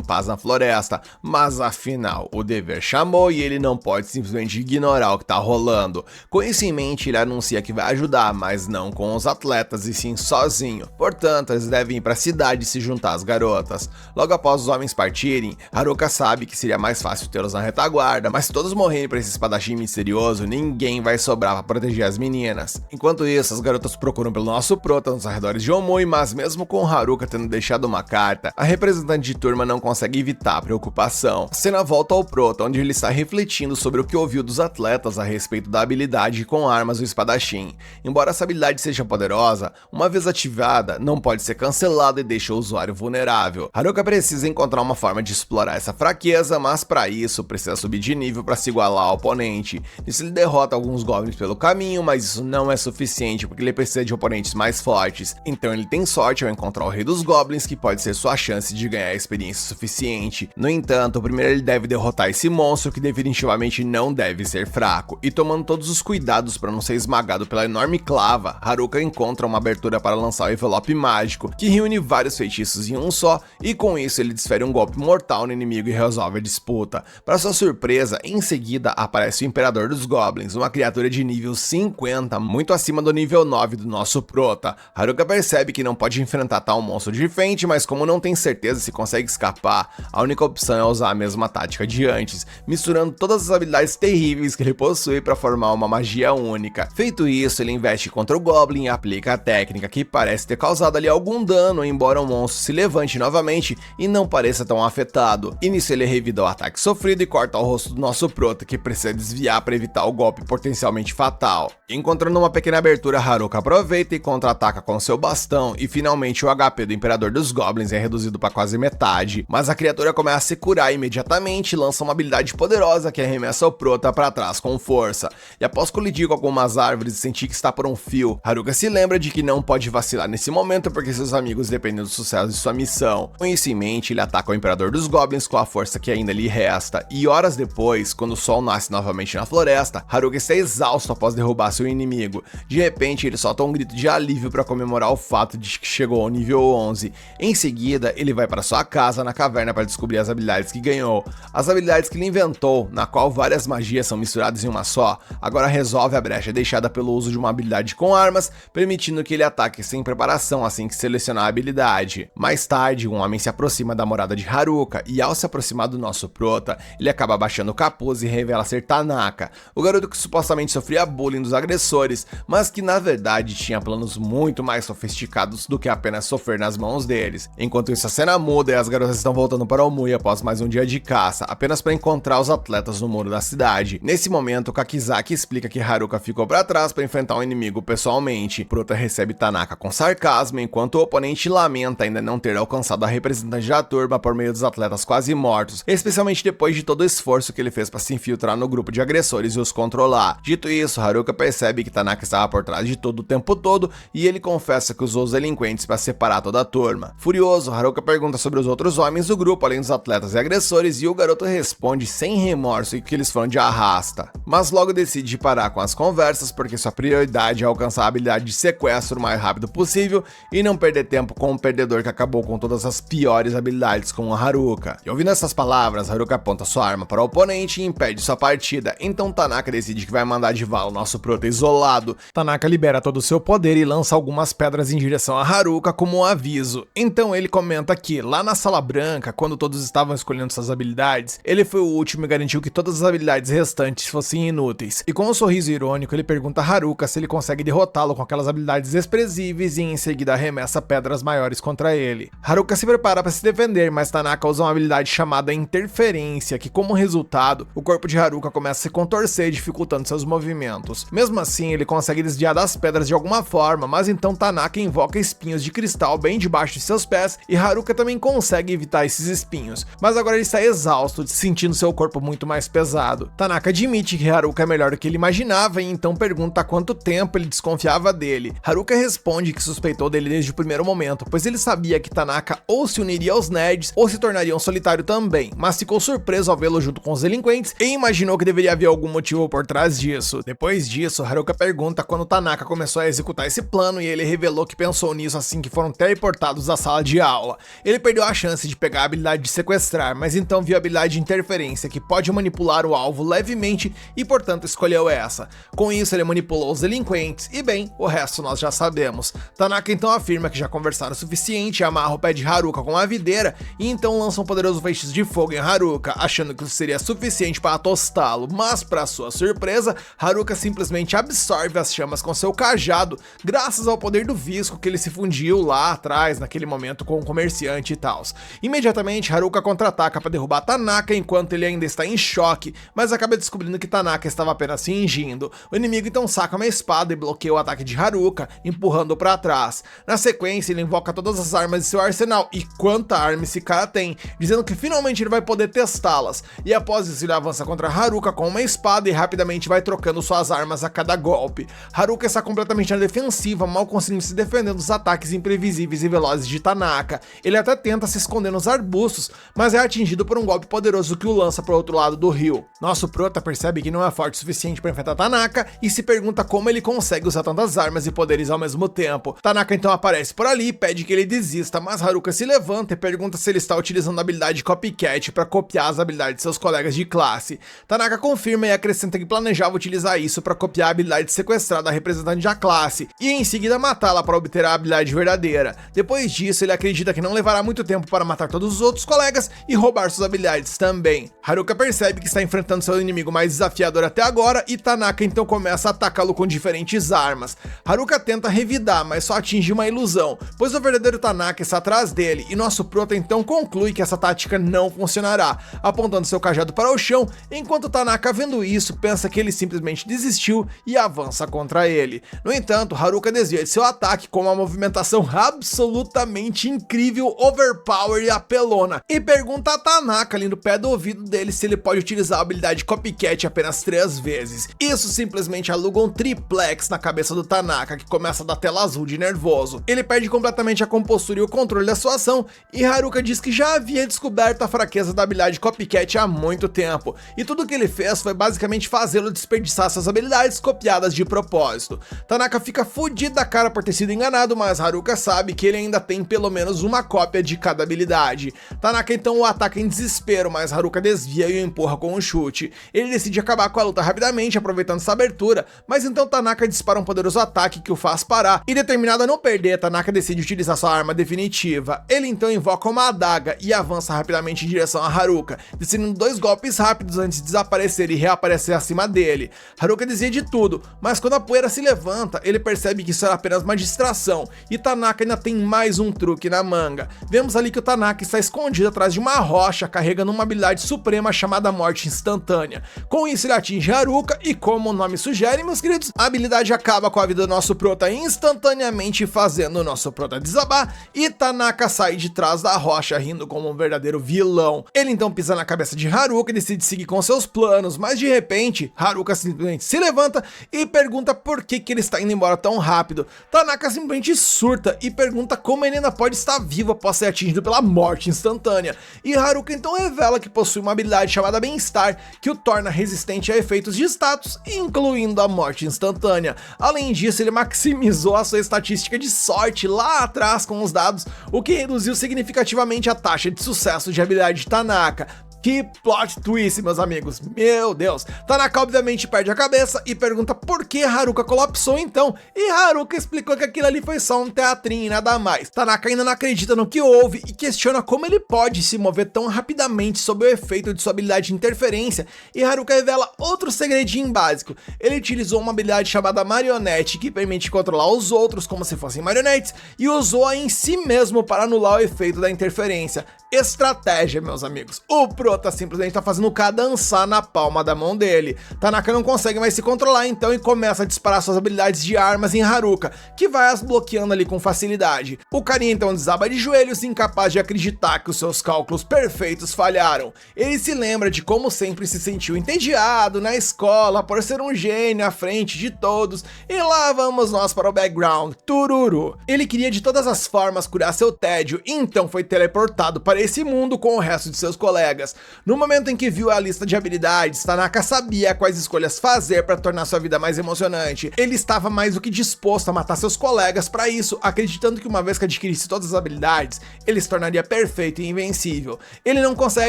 paz na floresta, mas afinal, o dever chamou e ele não pode simplesmente ignorar o que tá rolando. Com isso em mente, ele anuncia que vai ajudar, mas não com os atletas e sim sozinho. Portanto, eles devem ir para a cidade e se juntar às garotas. Logo após os homens partirem, Haruka sabe que seria mais fácil tê-los na retaguarda, mas se todos morrerem para esse espadachim misterioso, ninguém vai sobrar para proteger as meninas. Enquanto isso, as garotas procuram pelo nosso Prota nos arredores de Omui, mas mesmo com Haruka tendo deixado uma carta, a representante de turma não consegue evitar a preocupação. A cena volta ao Prota, onde ele está refletindo sobre o que ouviu dos atletas a respeito da habilidade com armas do espadachim. Embora essa habilidade seja poderosa, uma vez ativada, não pode ser cancelada e deixa o usuário vulnerável. Haruka precisa encontrar uma forma de explorar essa fraqueza, mas para isso precisa subir de nível para se igualar ao oponente. Nisso ele derrota alguns goblins pelo caminho, mas isso não é suficiente porque ele precisa de oponentes mais fortes. Então ele tem sorte ao encontrar o rei dos goblins, que pode ser sua chance de ganhar experiência suficiente. No entanto, primeiro ele deve derrotar esse monstro que definitivamente não deve ser fraco. E tomando todos os cuidados para não ser esmagado pela enorme clava, Haruka encontra uma abertura para lançar o envelope mágico, que reúne vários feitiços em um só, e com isso ele desfere um golpe mortal no inimigo e resolve a disputa. Para sua surpresa, em seguida aparece o Imperador dos Goblins, uma criatura de nível 50, muito acima do nível 9 do nosso Prota. Haruka percebe que não pode enfrentar tal monstro de frente, mas como não tem certeza se consegue escapar, a única opção é usar a mesma tática de antes, misturando todas as habilidades terríveis que ele possui para formar uma magia única. Feito isso, ele investe contra o Goblin e aplica a técnica que parece ter causado ali algum dano, embora o monstro se levante novamente e não pareça tão afetado. E nisso ele revida o ataque sofrido e corta o rosto do nosso Prota, que precisa desviar para evitar o golpe potencialmente fatal. Encontrando uma pequena abertura, Haruka aproveita e contra-ataca com seu bastão, e finalmente o HP do Imperador dos Goblins é reduzido para quase metade, mas a criatura começa a se curar imediatamente e lança uma habilidade poderosa que arremessa o Prota para trás com força. E após colidir com algumas árvores e sentir que está por um fio, Haruka se lembra de que não pode vacilar nesse momento porque seus amigos dependem do sucesso de sua missão. Com isso em mente, ele ataca o Imperador dos Goblins com a força que ainda lhe resta, e horas depois, quando o sol nasce novamente na floresta, Haruka está exausto após derrubar seu inimigo. De repente, ele solta um grito de alívio para comemorar o fato de que chegou ao nível 11. Em seguida, ele vai para sua casa na caverna para descobrir as habilidades que ganhou. As habilidades que ele inventou, na qual várias magias são misturadas em uma só, agora resolve a brecha deixada pelo uso de uma habilidade com armas, permitindo que ele ataque sem preparação assim que selecionar a habilidade. Mais tarde, um homem se aproxima da morada de Haruka e ao se aproximar do nosso Prota, ele acaba abaixando o capuz e revela ser Tanaka, o garoto que supostamente sofria bullying dos agressores, mas que na verdade tinha planos muito mais sofisticados do que apenas sofrer nas mãos deles. Enquanto isso, a cena muda e as garotas estão voltando para Omui após mais um dia de caça, apenas para encontrar os atletas no muro da cidade. Nesse momento, Kakizaki explica que Haruka ficou pra trás pra enfrentar o inimigo pessoalmente. Prota recebe Tanaka com sarcasmo, enquanto o oponente lamenta ainda não ter alcançado a representante da turma por meio dos atletas quase mortos, especialmente depois de todo o esforço que ele fez pra se infiltrar no grupo de agressores e os controlar. Dito isso, Haruka percebe que Tanaka estava por trás de todo o tempo todo e ele confessa que usou os delinquentes para separar toda a turma. Furioso, Haruka pergunta sobre os outros homens do grupo, além dos atletas e agressores, e o garoto responde sem remorso que eles foram de arrasta. Mas logo decide parar com as conversas porque sua prioridade é alcançar a habilidade de sequestro o mais rápido possível e não perder tempo com o perdedor que acabou com todas as piores habilidades com o Haruka. E ouvindo essas palavras, Haruka aponta sua arma para o oponente e impede sua partida, então Tanaka decide que vai mandar de vala o nosso prota isolado. Tanaka libera todo o seu poder e lança algumas pedras em direção a Haruka como um aviso. Então ele comenta que, lá na Sala Branca, quando todos estavam escolhendo suas habilidades, ele foi o último e garantiu que todas as habilidades restantes fossem inúteis. E com um sorriso irônico, ele pergunta a Haruka se ele consegue derrotá-lo com aquelas habilidades desprezíveis e em seguida arremessa pedras maiores contra ele. Haruka se prepara para se defender, mas Tanaka usa uma habilidade chamada Interferência, que como resultado, o corpo de Haruka começa a se contorcer, dificultando seus movimentos. Mesmo assim, ele consegue desviar das pedras de alguma forma, mas então Tanaka invoca espinhos de cristal bem debaixo de seus pés e Haruka também consegue evitar esses espinhos. Mas agora ele está exausto, sentindo seu corpo muito mais pesado. Tanaka admite que Haruka é melhor do que ele imaginava e então pergunta há quanto tempo ele desconfiava dele. Haruka responde que suspeitou dele desde o primeiro momento, pois ele sabia que Tanaka ou se uniria aos nerds ou se tornaria um solitário também, mas ficou surpreso ao vê-lo junto com os delinquentes e imaginou que deveria haver algum motivo por trás disso. Depois disso, Haruka pergunta quando Tanaka começou a executar esse plano e ele revelou que pensou nisso assim que foram teleportados à sala de aula. Ele perdeu a chance de pegar a habilidade de sequestrar, mas então viu a habilidade de interferência, que pode manipular o alvo levemente e portanto escolheu essa. Com isso ele manipulou os delinquentes e bem, o resto nós já sabemos. Tanaka então afirma que já conversaram o suficiente, amarra o pé de Haruka com a videira e então lança um poderoso feitiço de fogo em Haruka, achando que isso seria suficiente para tostá-lo, mas para sua surpresa, Haruka simplesmente absorve as chamas com seu cajado, graças ao poder do visco que ele se fundiu lá atrás, naquele momento com o comerciante e tal. Imediatamente, Haruka contra-ataca para derrubar Tanaka enquanto ele ainda está em choque, mas acaba descobrindo que Tanaka estava apenas fingindo. O inimigo então saca uma espada e bloqueia o ataque de Haruka, empurrando-o para trás. Na sequência, ele invoca todas as armas de seu arsenal, e quanta arma esse cara tem, dizendo que finalmente ele vai poder testá-las. E após isso, ele avança contra Haruka com uma espada e rapidamente vai trocando suas armas a cada golpe. Haruka está completamente na defensiva, mal conseguindo se defender dos ataques imprevisíveis e velozes de Tanaka. Ele até tenta se esconder nos arbustos, mas é atingido por um golpe poderoso que o lança para o outro lado do rio. Nosso prota percebe que não é forte o suficiente para enfrentar Tanaka e se pergunta como ele consegue usar tantas armas e poderes ao mesmo tempo. Tanaka então aparece por ali e pede que ele desista, mas Haruka se levanta e pergunta se ele está utilizando a habilidade Copycat para copiar as habilidades de seus colegas de classe. Tanaka confirma e acrescenta que planejava utilizar isso para copiar a habilidade de sequestrar da representante da classe e em seguida matá-la para obter a habilidade verdadeira. Depois disso, ele acredita que não levará muito tempo para matar todos os outros colegas e roubar suas habilidades também. Haruka percebe que está enfrentando seu inimigo mais desafiador até agora e Tanaka então começa a atacá-lo com diferentes armas. Haruka tenta revidar, mas só atinge uma ilusão, pois o verdadeiro Tanaka está atrás dele e nosso prota então conclui que essa tática não funcionará, apontando seu cajado para o chão, enquanto Tanaka, vendo isso, pensa que ele simplesmente desistiu e avança contra ele. No entanto, Haruka desvia de seu ataque com uma movimentação absolutamente incrível, overpower e apelona, e pergunta a Tanaka ali no pé do ouvido dele se ele pode utilizar a habilidade Copycat apenas 3 vezes. Isso simplesmente aluga um triplex na cabeça do Tanaka, que começa a dar tela azul de nervoso. Ele perde completamente a compostura e o controle da sua ação, e Haruka diz que já havia descoberto a fraqueza da habilidade Copycat há muito tempo, e tudo que ele fez foi basicamente fazê-lo desperdiçar suas habilidades copiadas de propósito. Tanaka fica fudido da cara por ter sido enganado, mas Haruka sabe que ele ainda tem pelo menos uma cópia de cada habilidade. Tanaka então o ataca em desespero, mas Haruka desvia e o empurra com um chute. Ele decide acabar com a luta rapidamente, aproveitando essa abertura, mas então Tanaka dispara um poderoso ataque que o faz parar, e determinado a não perder, Tanaka decide utilizar sua arma definitiva. Ele então invoca uma adaga e avança rapidamente em direção a Haruka, descendo 2 golpes rápidos antes de desaparecer e reaparecer acima dele. Haruka desvia de tudo, mas quando a poeira se levanta, ele percebe que isso era apenas uma distração, e Tanaka ainda tem mais um truque na manga. Vemos ali que o Tanaka está escondido atrás de uma rocha, carregando uma habilidade suprema chamada Morte Instantânea. Com isso ele atinge Haruka e como o nome sugere, meus queridos, a habilidade acaba com a vida do nosso prota instantaneamente, fazendo o nosso prota desabar, e Tanaka sai de trás da rocha rindo como um verdadeiro vilão. Ele então pisa na cabeça de Haruka e decide seguir com seus planos, mas de repente, Haruka simplesmente se levanta e pergunta por que ele está indo embora tão rápido. Tanaka simplesmente surta e pergunta como ele ainda pode estar vivo após ser atingido pela morte instantânea. E Haruka então revela que possui uma habilidade chamada Bem-Estar, que o torna resistente a efeitos de status, incluindo a morte instantânea. Além disso, ele maximizou a sua estatística de sorte lá atrás com os dados, o que reduziu significativamente a taxa de sucesso de habilidade de Tanaka. Que plot twist, meus amigos, meu Deus. Tanaka obviamente perde a cabeça e pergunta por que Haruka colapsou então, e Haruka explicou que aquilo ali foi só um teatrinho e nada mais. Tanaka ainda não acredita no que houve e questiona como ele pode se mover tão rapidamente sob o efeito de sua habilidade de interferência, e Haruka revela outro segredinho básico. Ele utilizou uma habilidade chamada Marionete, que permite controlar os outros como se fossem marionetes, e usou-a em si mesmo para anular o efeito da interferência. Estratégia, meus amigos. O prota simplesmente tá fazendo o K dançar na palma da mão dele. Tanaka não consegue mais se controlar então e começa a disparar suas habilidades de armas em Haruka, que vai as bloqueando ali com facilidade. O carinha então desaba de joelhos, incapaz de acreditar que os seus cálculos perfeitos falharam. Ele se lembra de como sempre se sentiu entediado na escola por ser um gênio à frente de todos, e lá vamos nós para o background. Tururu. Ele queria de todas as formas curar seu tédio, e então foi teleportado para esse mundo com o resto de seus colegas. No momento em que viu a lista de habilidades, Tanaka sabia quais escolhas fazer para tornar sua vida mais emocionante. Ele estava mais do que disposto a matar seus colegas para isso, acreditando que uma vez que adquirisse todas as habilidades, ele se tornaria perfeito e invencível. Ele não consegue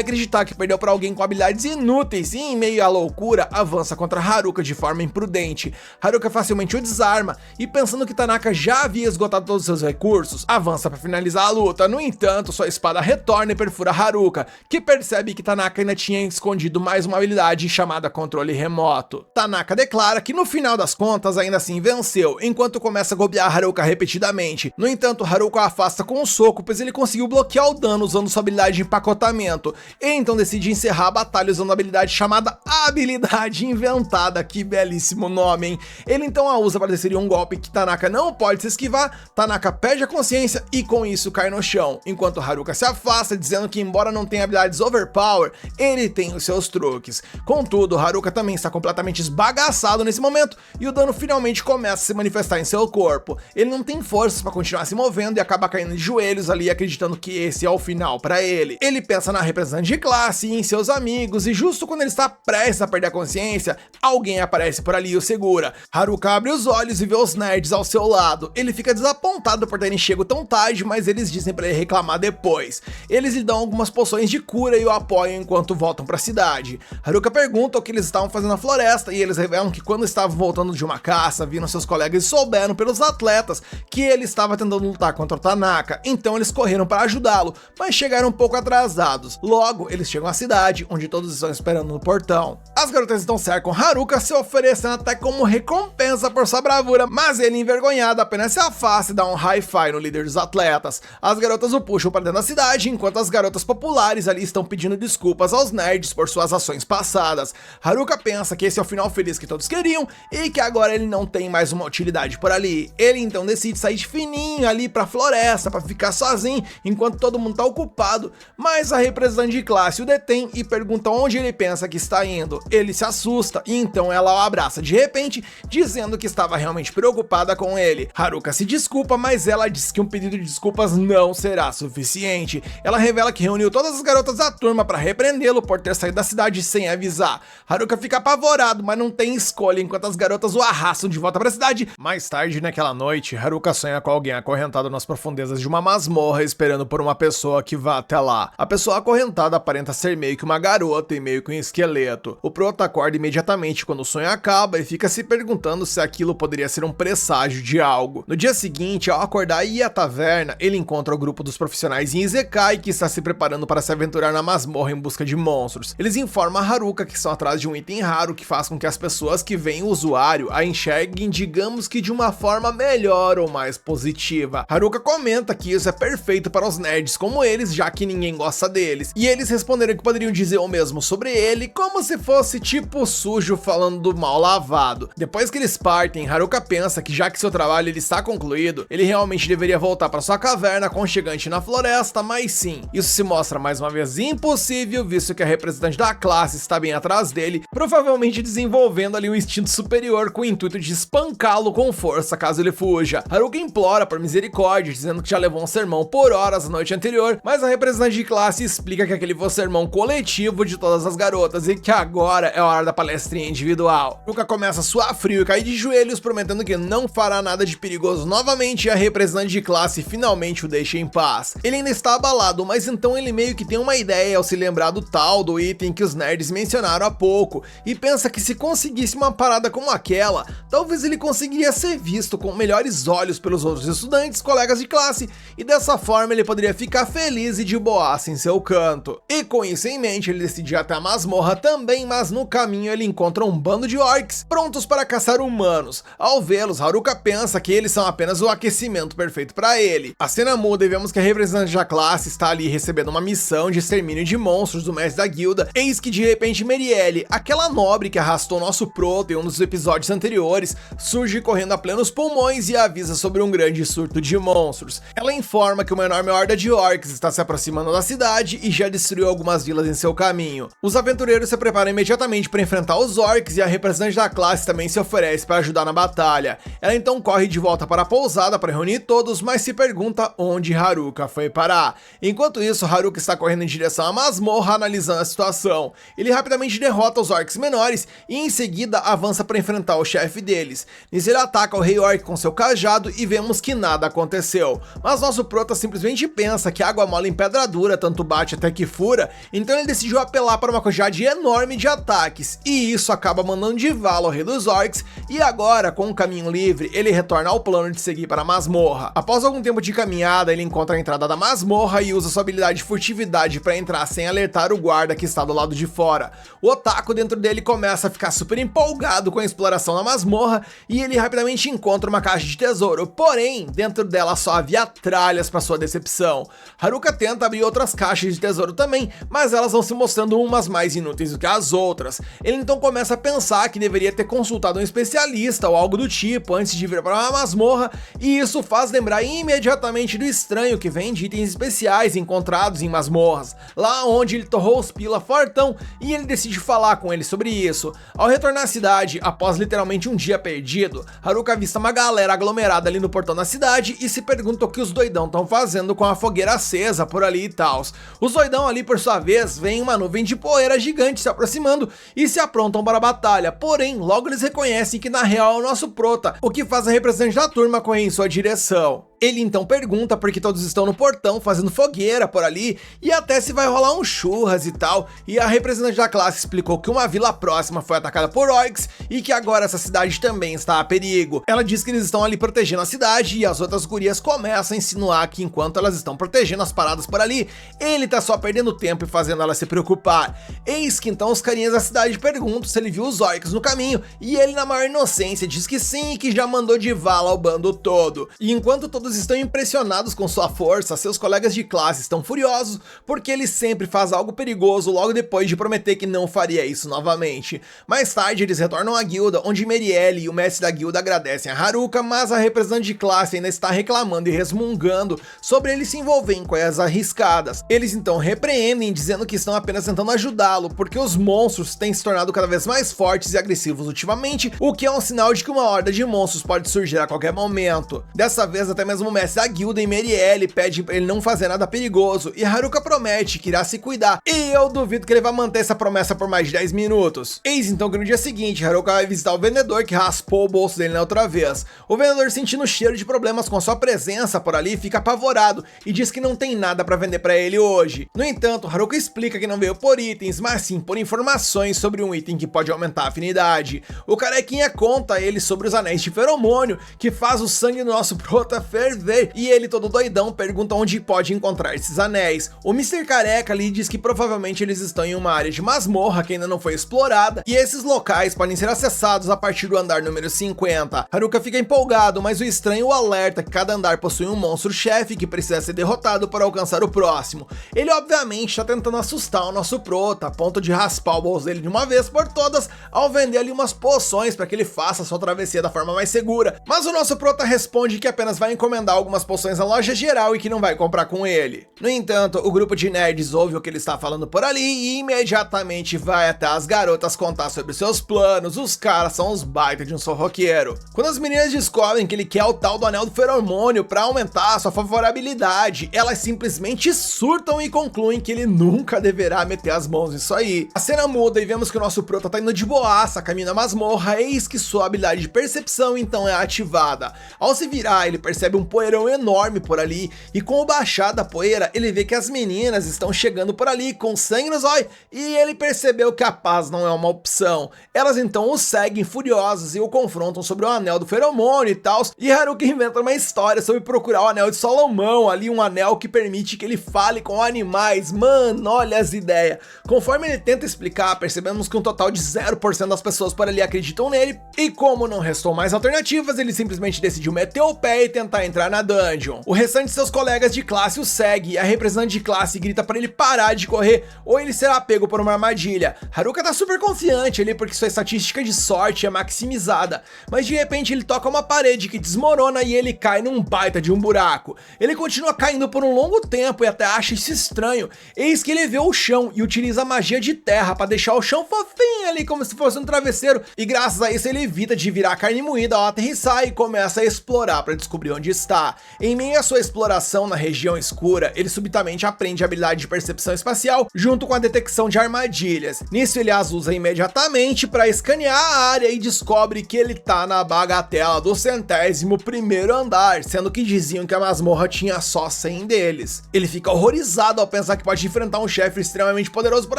acreditar que perdeu para alguém com habilidades inúteis e, em meio à loucura, avança contra Haruka de forma imprudente. Haruka facilmente o desarma e, pensando que Tanaka já havia esgotado todos os seus recursos, avança para finalizar a luta. No entanto, sua espada retorna e perfura Haruka, que percebe que Tanaka ainda tinha escondido mais uma habilidade chamada controle remoto. Tanaka declara que no final das contas ainda assim venceu, enquanto começa a golpear Haruka repetidamente. No entanto, Haruka a afasta com um soco, pois ele conseguiu bloquear o dano usando sua habilidade de empacotamento. Ele então decide encerrar a batalha usando a habilidade chamada Habilidade Inventada. Que belíssimo nome, hein? Ele então a usa para desferir um golpe que Tanaka não pode se esquivar. Tanaka perde a consciência e com isso cai no chão, enquanto Haruka se afasta, dizendo que embora não tenha habilidades overpower, ele tem os seus truques. Contudo, Haruka também está completamente esbagaçado nesse momento e o dano finalmente começa a se manifestar em seu corpo. Ele não tem forças para continuar se movendo e acaba caindo de joelhos ali, acreditando que esse é o final para ele. Ele pensa na representante de classe e em seus amigos, e justo quando ele está prestes a perder a consciência, alguém aparece por ali e o segura. Haruka abre os olhos e vê os nerds ao seu lado. Ele fica desapontado por terem chego tão tarde, mas eles dizem para ele reclamar depois. Eles lhe dão algumas poções de cura e o apoiam enquanto voltam para a cidade. Haruka pergunta o que eles estavam fazendo na floresta e eles revelam que quando estavam voltando de uma caça, viram seus colegas e souberam pelos atletas que ele estava tentando lutar contra o Tanaka, então eles correram para ajudá-lo, mas chegaram um pouco atrasados. Logo, eles chegam à cidade, onde todos estão esperando no portão. As garotas então cercam Haruka, se oferecendo até como recompensa por sua bravura, mas ele, envergonhado, apenas se afasta e dá um hi-fi no líder dos atletas. As garotas o puxam para dentro da cidade, enquanto as garotas populares ali estão pedindo desculpas aos nerds por suas ações passadas. Haruka pensa que esse é o final feliz que todos queriam e que agora ele não tem mais uma utilidade por ali. Ele então decide sair de fininho ali pra floresta para ficar sozinho enquanto todo mundo tá ocupado, mas a representante de classe o detém e pergunta onde ele pensa que está indo. Ele se assusta e então ela o abraça de repente, dizendo que estava realmente preocupada com ele. Haruka se desculpa, mas ela diz que um pedido de desculpas não será suficiente. Ela revela que reuniu todas as garotas da turma para repreendê-lo por ter saído da cidade sem avisar. Haruka fica apavorado, mas não tem escolha enquanto as garotas o arrastam de volta para a cidade. Mais tarde naquela noite, Haruka sonha com alguém acorrentado nas profundezas de uma masmorra esperando por uma pessoa que vá até lá. A pessoa acorrentada aparenta ser meio que uma garota e meio que um esqueleto. O prota acorda imediatamente quando o sonho acaba e fica se perguntando se aquilo poderia ser um presságio de algo. No dia seguinte, ao acordar e ir à taverna, ele encontra o grupo dos profissionais em Izekai que está se preparando para se aventurar na masmorra em busca de monstros. Eles informam a Haruka que estão atrás de um item raro que faz com que as pessoas que veem o usuário a enxerguem, digamos que de uma forma melhor ou mais positiva. Haruka comenta que isso é perfeito para os nerds como eles, já que ninguém gosta deles, e eles responderam que poderiam dizer o mesmo sobre ele, como se fosse fosse tipo sujo falando do mal lavado. Depois que eles partem, Haruka pensa que já que seu trabalho ele está concluído, ele realmente deveria voltar para sua caverna aconchegante na floresta, mas sim, isso se mostra mais uma vez impossível, visto que a representante da classe está bem atrás dele, provavelmente desenvolvendo ali um instinto superior com o intuito de espancá-lo com força caso ele fuja. Haruka implora por misericórdia, dizendo que já levou um sermão por horas na noite anterior, mas a representante de classe explica que aquele foi o sermão coletivo de todas as garotas e que agora é a hora da palestrinha individual. Haruka começa a suar frio e cair de joelhos, prometendo que não fará nada de perigoso novamente, e a representante de classe finalmente o deixa em paz. Ele ainda está abalado, mas então ele meio que tem uma ideia ao se lembrar do tal do item que os nerds mencionaram há pouco, e pensa que se conseguisse uma parada como aquela, talvez ele conseguiria ser visto com melhores olhos pelos outros estudantes, colegas de classe, e dessa forma ele poderia ficar feliz e de boaça em seu canto. E com isso em mente, ele decide ir até a masmorra também, mas no caminho ele encontra um bando de orcs prontos para caçar humanos. Ao vê-los, Haruka pensa que eles são apenas o aquecimento perfeito para ele. A cena muda e vemos que a representante da classe está ali recebendo uma missão de extermínio de monstros do mestre da guilda. Eis que de repente Merielle, aquela nobre que arrastou nosso proto em um dos episódios anteriores, surge correndo a plenos pulmões e avisa sobre um grande surto de monstros. Ela informa que uma enorme horda de orcs está se aproximando da cidade e já destruiu algumas vilas em seu caminho. Os aventureiros se preparam imediatamente para enfrentar os orcs e a representante da classe também se oferece para ajudar na batalha. Ela então corre de volta para a pousada para reunir todos, mas se pergunta onde Haruka foi parar. Enquanto isso, Haruka está correndo em direção à masmorra, analisando a situação. Ele rapidamente derrota os orcs menores e em seguida avança para enfrentar o chefe deles. Nisso ele ataca o rei orc com seu cajado e vemos que nada aconteceu. Mas nosso prota simplesmente pensa que água mole em pedra dura tanto bate até que fura, então ele decidiu apelar para uma quantidade enorme de ataques, e isso acaba mandando de vala ao rei dos orcs, e agora, com o caminho livre, ele retorna ao plano de seguir para a masmorra. Após algum tempo de caminhada, ele encontra a entrada da masmorra e usa sua habilidade de furtividade para entrar sem alertar o guarda que está do lado de fora. O otaku dentro dele começa a ficar super empolgado com a exploração da masmorra, e ele rapidamente encontra uma caixa de tesouro, porém, dentro dela só havia tralhas para sua decepção. Haruka tenta abrir outras caixas de tesouro também, mas elas vão se mostrando umas mais inúteis do que as outras. Ele então começa a pensar que deveria ter consultado um especialista ou algo do tipo antes de vir para uma masmorra, e isso faz lembrar imediatamente do estranho que vem de itens especiais encontrados em masmorras, lá onde ele torrou os pila fortão, e ele decide falar com ele sobre isso. Ao retornar à cidade, após literalmente um dia perdido, Haruka avista uma galera aglomerada ali no portão da cidade e se pergunta o que os doidão estão fazendo com a fogueira acesa por ali e tals. Os doidão ali, por sua vez, veem uma nuvem de poeira gigante se aproximando e se aprontam para a batalha, porém, logo eles reconhecem que na real é o nosso prota, o que faz a representante da turma correr em sua direção. Ele então pergunta por que todos estão no portão fazendo fogueira por ali e até se vai rolar um churras e tal, e a representante da classe explicou que uma vila próxima foi atacada por orcs e que agora essa cidade também está a perigo. Ela diz que eles estão ali protegendo a cidade e as outras gurias começam a insinuar que enquanto elas estão protegendo as paradas por ali, ele tá só perdendo tempo e fazendo ela se preocupar. Eis que então os carinhas da cidade perguntam se ele viu os orcs no caminho e ele na maior inocência diz que sim e que já mandou de vala ao bando todo. E enquanto todos estão impressionados com sua força, seus colegas de classe estão furiosos porque ele sempre faz algo perigoso logo depois de prometer que não faria isso novamente. Mais tarde eles retornam à guilda, onde Merielle e o mestre da guilda agradecem a Haruka, mas a representante de classe ainda está reclamando e resmungando sobre ele se envolver em coisas arriscadas. Eles então repreendem, dizendo que estão apenas tentando ajudá-lo, porque os monstros têm se tornado cada vez mais fortes e agressivos ultimamente, o que é um sinal de que uma horda de monstros pode surgir a qualquer momento. Dessa vez até mesmo o mestre da guilda e Merielle pede pra ele não fazer nada perigoso, e Haruka promete que irá se cuidar, e eu duvido que ele vai manter essa promessa por mais de 10 minutos. Eis então que no dia seguinte, Haruka vai visitar o vendedor que raspou o bolso dele na outra vez. O vendedor, sentindo o cheiro de problemas com sua presença por ali, fica apavorado e diz que não tem nada pra vender pra ele hoje. No entanto, Haruka explica que não veio por itens, mas sim por informações sobre um item que pode aumentar a afinidade. O carequinha conta a ele sobre os anéis de feromônio, que faz o sangue do nosso prota ferver poder ver, e ele todo doidão pergunta onde pode encontrar esses anéis. O Mr. Careca ali diz que provavelmente eles estão em uma área de masmorra que ainda não foi explorada, e esses locais podem ser acessados a partir do andar número 50. Haruka fica empolgado, mas o estranho o alerta que cada andar possui um monstro-chefe que precisa ser derrotado para alcançar o próximo. Ele obviamente está tentando assustar o nosso prota, a ponto de raspar o bolso dele de uma vez por todas, ao vender ali umas poções para que ele faça sua travessia da forma mais segura. Mas o nosso prota responde que apenas vai encomendar algumas poções na loja geral e que não vai comprar com ele. No entanto, o grupo de nerds ouve o que ele está falando por ali e imediatamente vai até as garotas contar sobre seus planos. Os caras são os baita de um sorroqueiro. Quando as meninas descobrem que ele quer o tal do anel do feromônio para aumentar a sua favorabilidade, elas simplesmente surtam e concluem que ele nunca deverá meter as mãos nisso aí. A cena muda e vemos que o nosso prota tá indo de boaça, caminho na masmorra, eis que sua habilidade de percepção então é ativada. Ao se virar, ele percebe um poeirão enorme por ali, e com o baixar da poeira, ele vê que as meninas estão chegando por ali com sangue nos olhos, e ele percebeu que a paz não é uma opção. Elas então o seguem furiosas e o confrontam sobre o anel do feromônio e tal, e Haruka inventa uma história sobre procurar o anel de Salomão, ali um anel que permite que ele fale com animais. Mano, olha as ideias. Conforme ele tenta explicar, percebemos que um total de 0% das pessoas por ali acreditam nele, e como não restou mais alternativas, ele simplesmente decidiu meter o pé e tentar entrar na dungeon. O restante de seus colegas de classe o segue, e a representante de classe grita para ele parar de correr, ou ele será pego por uma armadilha. Haruka tá super confiante ali porque sua estatística de sorte é maximizada, mas de repente ele toca uma parede que desmorona e ele cai num baita de um buraco. Ele continua caindo por um longo tempo e até acha isso estranho, eis que ele vê o chão e utiliza a magia de terra para deixar o chão fofinho ali como se fosse um travesseiro, e graças a isso ele evita de virar carne moída ao aterrissar e começa a explorar para descobrir onde está. Em meio à sua exploração na região escura, ele subitamente aprende a habilidade de percepção espacial junto com a detecção de armadilhas. Nisso ele as usa imediatamente para escanear a área e descobre que ele tá na bagatela do 100º andar, sendo que diziam que a masmorra tinha só 100 deles. Ele fica horrorizado ao pensar que pode enfrentar um chefe extremamente poderoso por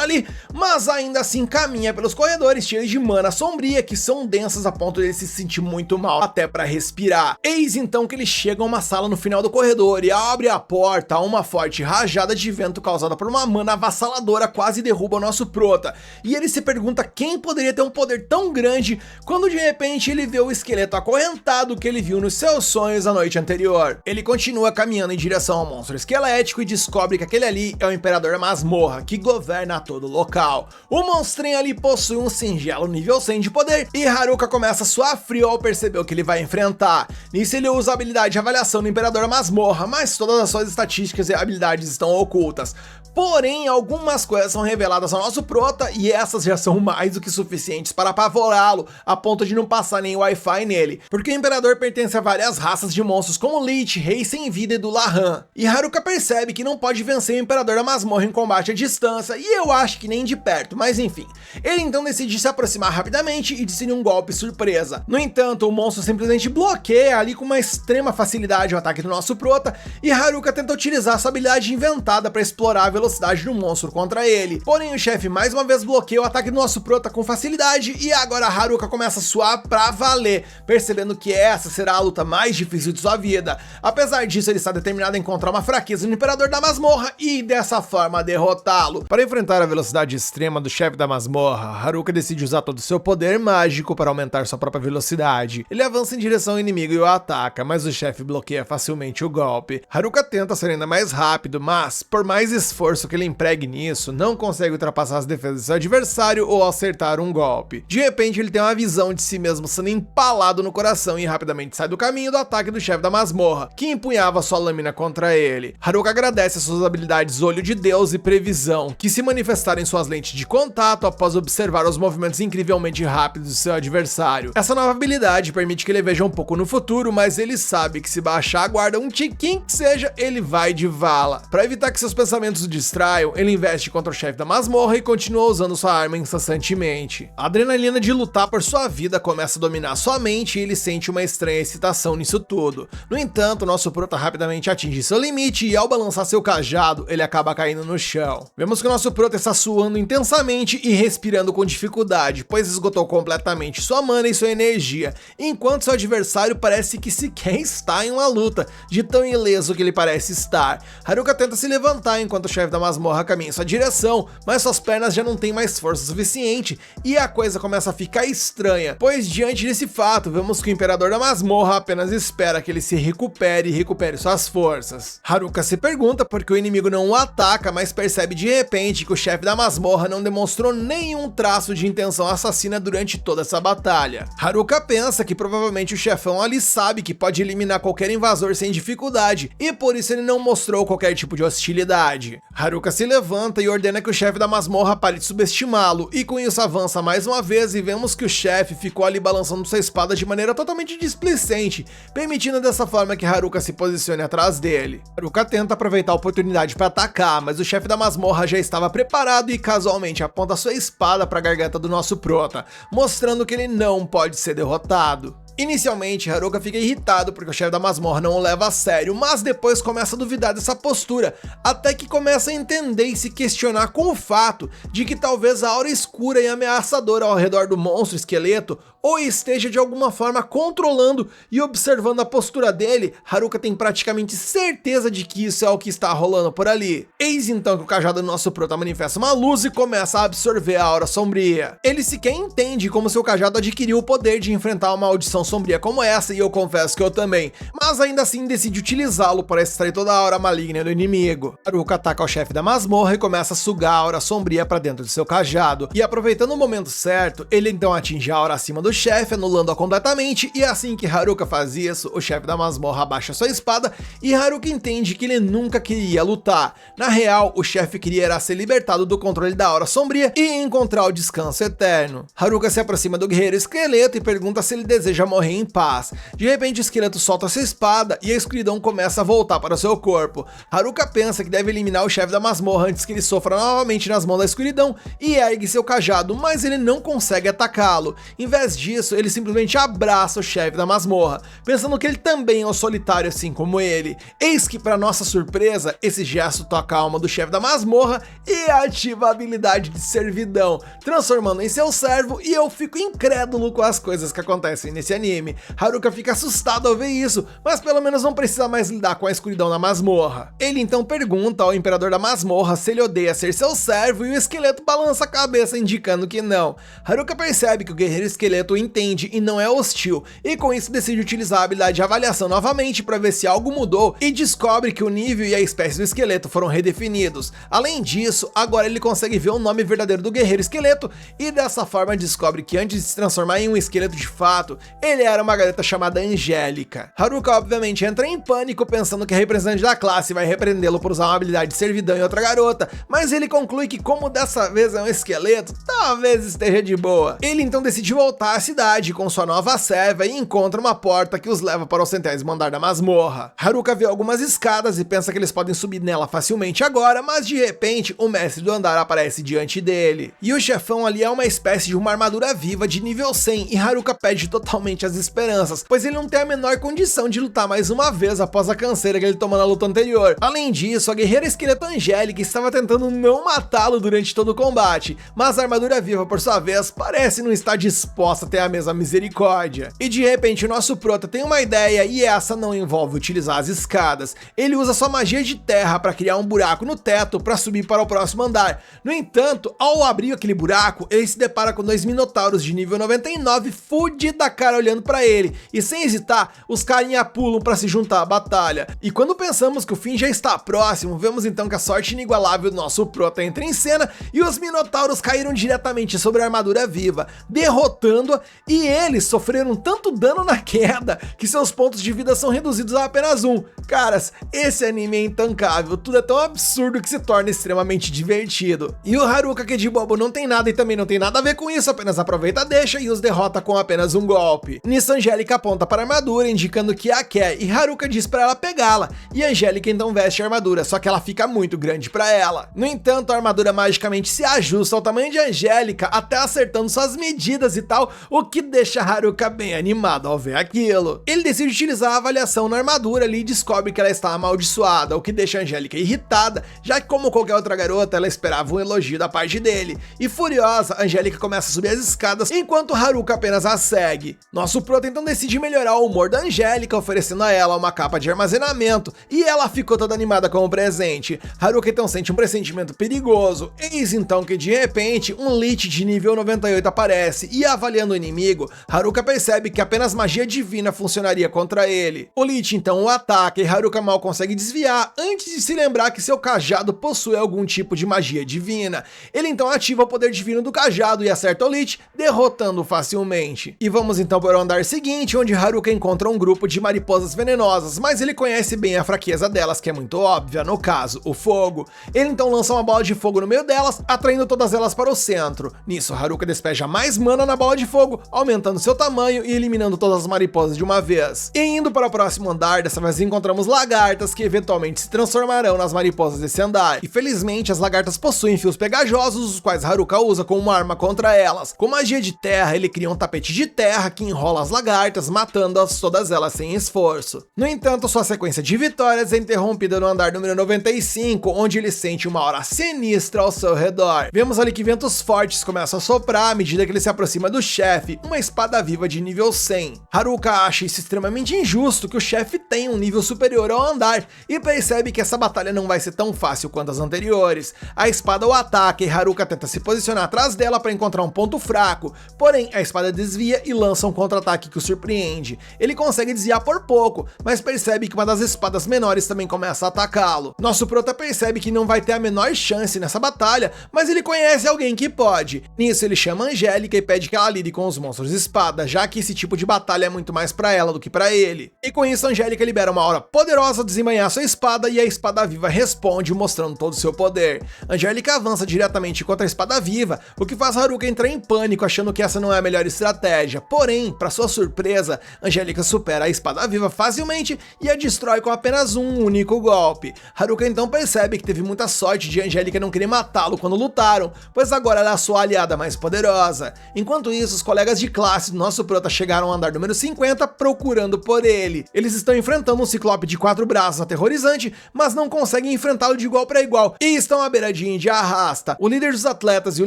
ali, mas ainda assim caminha pelos corredores cheios de mana sombria que são densas a ponto de ele se sentir muito mal até para respirar. Eis então que ele chega a uma sala no final do corredor e abre a porta, uma forte rajada de vento causada por uma mana avassaladora quase derruba o nosso prota, e ele se pergunta quem poderia ter um poder tão grande quando de repente ele vê o esqueleto acorrentado que ele viu nos seus sonhos a noite anterior. Ele continua caminhando em direção ao monstro esquelético e descobre que aquele ali é o Imperador da Masmorra, que governa todo o local. O monstrinho ali possui um singelo nível 100 de poder e Haruka começa a suar frio ao perceber o que ele vai enfrentar. Nisso ele usa a habilidade de avaliação do Imperador da Masmorra, mas todas as suas estatísticas e habilidades estão ocultas. Porém, algumas coisas são reveladas ao nosso prota e essas já são mais do que suficientes para apavorá-lo, a ponto de não passar nem Wi-Fi nele, porque o Imperador pertence a várias raças de monstros como Lich, Rei Sem Vida e Dullahan. E Haruka percebe que não pode vencer o Imperador da Masmorra em combate à distância, e eu acho que nem de perto, mas enfim. Ele então decide se aproximar rapidamente e desferir um golpe surpresa. No entanto, o monstro simplesmente bloqueia ali com uma extrema facilidade o ataque do nosso prota, e Haruka tenta utilizar sua habilidade inventada para explorar a velocidade do monstro contra ele. Porém, o chefe mais uma vez bloqueia o ataque do nosso prota com facilidade, e agora Haruka começa a suar pra valer, percebendo que essa será a luta mais difícil de sua vida. Apesar disso, ele está determinado a encontrar uma fraqueza no Imperador da Masmorra e dessa forma derrotá-lo. Para enfrentar a velocidade extrema do chefe da masmorra, Haruka decide usar todo o seu poder mágico para aumentar sua própria velocidade. Ele avança em direção ao inimigo e o ataca, mas o chefe bloqueia facilmente o golpe. Haruka tenta ser ainda mais rápido, mas, por mais esforço que ele empregue nisso, não consegue ultrapassar as defesas do seu adversário ou acertar um golpe. De repente, ele tem uma visão de si mesmo sendo empalado no coração e rapidamente sai do caminho do ataque do chefe da masmorra, que empunhava sua lâmina contra ele. Haruka agradece as suas habilidades Olho de Deus e Previsão, que se manifestaram em suas lentes de contato após observar os movimentos incrivelmente rápidos do seu adversário. Essa nova habilidade permite que ele veja um pouco no futuro, mas ele sabe que se baixar a guarda um tiquinho que seja, ele vai de vala. Para evitar que seus pensamentos o distraiam, ele investe contra o chefe da masmorra e continua usando sua arma incessantemente. A adrenalina de lutar por sua vida começa a dominar sua mente e ele sente uma estranha excitação nisso tudo. No entanto, nosso prota rapidamente atinge seu limite e ao balançar seu cajado, ele acaba caindo no chão. Vemos que o nosso prota está suando intensamente e respirando com dificuldade, pois esgotou completamente sua mana e sua energia, enquanto seu adversário parece que sequer está em uma luta, de tão ileso que ele parece estar. Haruka tenta se levantar enquanto o chefe da masmorra caminha em sua direção, mas suas pernas já não têm mais força suficiente e a coisa começa a ficar estranha, pois diante desse fato, vemos que o imperador da masmorra apenas espera que ele se recupere e recupere suas forças. Haruka se pergunta por que o inimigo não o ataca, mas percebe de repente que o chefe da masmorra não demonstrou nenhum traço de intenção assassina durante toda essa batalha. Haruka pensa que provavelmente o chefão ali sabe que pode eliminar qualquer invasor sem dificuldade, e por isso ele não mostrou qualquer tipo de hostilidade. Haruka se levanta e ordena que o chefe da masmorra pare de subestimá-lo, e com isso avança mais uma vez e vemos que o chefe ficou ali balançando sua espada de maneira totalmente displicente, permitindo dessa forma que Haruka se posicione atrás dele. Haruka tenta aproveitar a oportunidade para atacar, mas o chefe da masmorra já estava preparado e casualmente aponta sua espada para a garganta do nosso prota, mostrando que ele não pode ser derrotado. Inicialmente, Haruka fica irritado porque o chefe da masmorra não o leva a sério, mas depois começa a duvidar dessa postura, até que começa a entender e se questionar com o fato de que talvez a aura escura e ameaçadora ao redor do monstro esqueleto ou esteja de alguma forma controlando e observando a postura dele. Haruka tem praticamente certeza de que isso é o que está rolando por ali. Eis então que o cajado do nosso prota manifesta uma luz e começa a absorver a aura sombria. Ele sequer entende como seu cajado adquiriu o poder de enfrentar uma maldição sombria como essa, e eu confesso que eu também, mas ainda assim decide utilizá-lo para extrair toda a aura maligna do inimigo. Haruka ataca o chefe da masmorra e começa a sugar a aura sombria para dentro de seu cajado, e aproveitando o momento certo, ele então atinge a aura acima do chefe, anulando-a completamente, e assim que Haruka faz isso, o chefe da masmorra abaixa sua espada e Haruka entende que ele nunca queria lutar. Na real, o chefe queria era ser libertado do controle da aura sombria e encontrar o descanso eterno. Haruka se aproxima do guerreiro esqueleto e pergunta se ele deseja morrer em paz. De repente o esqueleto solta sua espada e a escuridão começa a voltar para o seu corpo. Haruka pensa que deve eliminar o chefe da masmorra antes que ele sofra novamente nas mãos da escuridão e ergue seu cajado, mas ele não consegue atacá-lo. Em vez disso, ele simplesmente abraça o chefe da masmorra, pensando que ele também é um solitário assim como ele. Eis que, para nossa surpresa, esse gesto toca a alma do chefe da masmorra e ativa a habilidade de servidão, transformando em seu servo, e eu fico incrédulo com as coisas que acontecem nesse anime. Haruka fica assustado ao ver isso, mas pelo menos não precisa mais lidar com a escuridão na masmorra. Ele então pergunta ao imperador da masmorra se ele odeia ser seu servo, e o esqueleto balança a cabeça indicando que não. Haruka percebe que o guerreiro esqueleto entende e não é hostil, e com isso decide utilizar a habilidade de avaliação novamente para ver se algo mudou, e descobre que o nível e a espécie do esqueleto foram redefinidos. Além disso, agora ele consegue ver o nome verdadeiro do guerreiro esqueleto, e dessa forma descobre que antes de se transformar em um esqueleto de fato, ele era uma garota chamada Angélica. Haruka obviamente entra em pânico, pensando que a representante da classe vai repreendê-lo por usar uma habilidade de servidão em outra garota, mas ele conclui que, como dessa vez é um esqueleto, talvez esteja de boa. Ele então decide voltar à cidade com sua nova serva e encontra uma porta que os leva para o 100º andar da masmorra. Haruka vê algumas escadas e pensa que eles podem subir nela facilmente agora, mas de repente o mestre do andar aparece diante dele. E o chefão ali é uma espécie de uma armadura viva de nível 100, e Haruka perde totalmente as esperanças, pois ele não tem a menor condição de lutar mais uma vez após a canseira que ele tomou na luta anterior. Além disso, a guerreira esqueleto Angélica estava tentando não matá-lo durante todo o combate, mas a armadura viva, por sua vez, parece não estar disposta a ter a mesma misericórdia. E de repente o nosso prota tem uma ideia, e essa não envolve utilizar as escadas. Ele usa sua magia de terra para criar um buraco no teto para subir para o próximo andar. No entanto, ao abrir aquele buraco, ele se depara com 2 minotauros de nível 99 fudidos da cara olhando para ele, e sem hesitar, os carinha pulam para se juntar à batalha. E quando pensamos que o fim já está próximo, vemos então que a sorte inigualável do nosso prota entra em cena, e os minotauros caíram diretamente sobre a armadura viva, derrotando-a, e eles sofreram tanto dano na queda que seus pontos de vida são reduzidos a apenas 1. Caras, esse anime é intancável, tudo é tão absurdo que se torna extremamente divertido. E o Haruka, que de bobo não tem nada e também não tem nada a ver com isso, apenas aproveita, deixa e os derrota com apenas um golpe. Nisso, Angélica aponta para a armadura, indicando que a quer, e Haruka diz para ela pegá-la, e Angélica então veste a armadura, só que ela fica muito grande para ela. No entanto, a armadura magicamente se ajusta ao tamanho de Angélica, Angélica, até acertando suas medidas e tal, o que deixa Haruka bem animado ao ver aquilo. Ele decide utilizar a avaliação na armadura ali e descobre que ela está amaldiçoada, o que deixa a Angélica irritada, já que como qualquer outra garota, ela esperava um elogio da parte dele. E furiosa, a Angélica começa a subir as escadas, enquanto Haruka apenas a segue. Nosso prota então decide melhorar o humor da Angélica, oferecendo a ela uma capa de armazenamento, e ela ficou toda animada com o presente. Haruka então sente um pressentimento perigoso, eis então que de repente um Lich de nível 98 aparece, e avaliando o inimigo, Haruka percebe que apenas magia divina funcionaria contra ele. O Lich então o ataca e Haruka mal consegue desviar, antes de se lembrar que seu cajado possui algum tipo de magia divina. Ele então ativa o poder divino do cajado e acerta o Lich, derrotando-o facilmente. E vamos então para o andar seguinte, onde Haruka encontra um grupo de mariposas venenosas, mas ele conhece bem a fraqueza delas, que é muito óbvia, no caso, o fogo. Ele então lança uma bola de fogo no meio delas, atraindo todas elas para o centro. Nisso, Haruka despeja mais mana na bola de fogo, aumentando seu tamanho e eliminando todas as mariposas de uma vez. E indo para o próximo andar, dessa vez encontramos lagartas que eventualmente se transformarão nas mariposas desse andar. E felizmente as lagartas possuem fios pegajosos, os quais Haruka usa como uma arma contra elas. Com magia de terra, ele cria um tapete de terra que enrola as lagartas, matando-as todas elas sem esforço. No entanto, sua sequência de vitórias é interrompida no andar número 95, onde ele sente uma aura sinistra ao seu redor. Vemos ali que ventos fortes começam a soprar à medida que ele se aproxima do chefe, uma espada viva de nível 100. Haruka acha isso extremamente injusto que o chefe tenha um nível superior ao andar, e percebe que essa batalha não vai ser tão fácil quanto as anteriores. A espada o ataca e Haruka tenta se posicionar atrás dela para encontrar um ponto fraco, porém a espada desvia e lança um contra-ataque que o surpreende. Ele consegue desviar por pouco, mas percebe que uma das espadas menores também começa a atacá-lo. Nosso prota percebe que não vai ter a menor chance nessa batalha, mas ele conhece alguém que pode. Nisso ele chama a Angélica e pede que ela lide com os monstros de espada, já que esse tipo de batalha é muito mais pra ela do que pra ele. E com isso a Angélica libera uma aura poderosa ao desembainhar sua espada e a espada viva responde, mostrando todo o seu poder. Angélica avança diretamente contra a espada viva, o que faz Haruka entrar em pânico, achando que essa não é a melhor estratégia. Porém, para sua surpresa, Angélica supera a espada viva facilmente e a destrói com apenas um único golpe. Haruka então percebe que teve muita sorte de Angélica não querer matá-lo quando lutaram, pois agora ela é a sua aliada mais poderosa. Enquanto isso, os colegas de classe do nosso prota chegaram ao andar número 50 procurando por ele. Eles estão enfrentando um ciclope de 4 braços aterrorizante, mas não conseguem enfrentá-lo de igual para igual e estão à beiradinha de arrasta. O líder dos atletas e o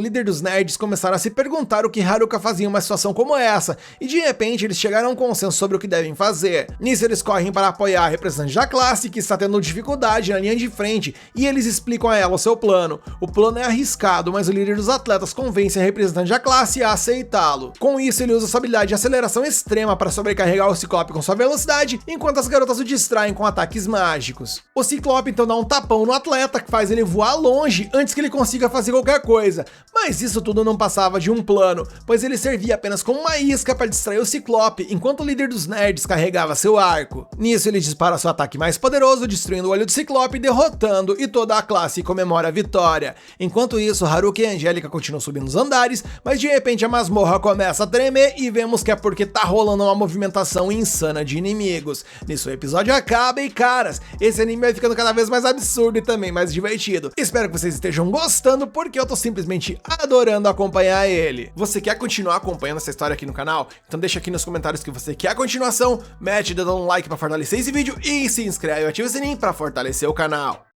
líder dos nerds começaram a se perguntar o que Haruka fazia em uma situação como essa, e de repente eles chegaram a um consenso sobre o que devem fazer. Nisso eles correm para apoiar a representante da classe, que está tendo dificuldade na linha de frente, e eles explicam a ela o seu plano. O plano é arriscado, mas o líder dos atletas convence a representante da classe a aceitá-lo. Com isso, ele usa sua habilidade de aceleração extrema para sobrecarregar o Ciclope com sua velocidade, enquanto as garotas o distraem com ataques mágicos. O Ciclope então dá um tapão no atleta, que faz ele voar longe antes que ele consiga fazer qualquer coisa. Mas isso tudo não passava de um plano, pois ele servia apenas como uma isca para distrair o Ciclope, enquanto o líder dos nerds carregava seu arco. Nisso ele dispara seu ataque mais poderoso, destruindo o olho do Ciclope, derrotando, e toda a classe comemora a vitória. Enquanto isso, Haruka e Angélica continuam subindo os andares, mas de repente a masmorra começa a tremer e vemos que é porque tá rolando uma movimentação insana de inimigos. Nisso o episódio acaba e, caras, esse anime vai ficando cada vez mais absurdo e também mais divertido. Espero que vocês estejam gostando, porque eu tô simplesmente adorando acompanhar ele. Você quer continuar acompanhando essa história aqui no canal? Então deixa aqui nos comentários que você quer a continuação, mete o dedo no like pra fortalecer esse vídeo e se inscreve e ativa o sininho pra fortalecer o canal.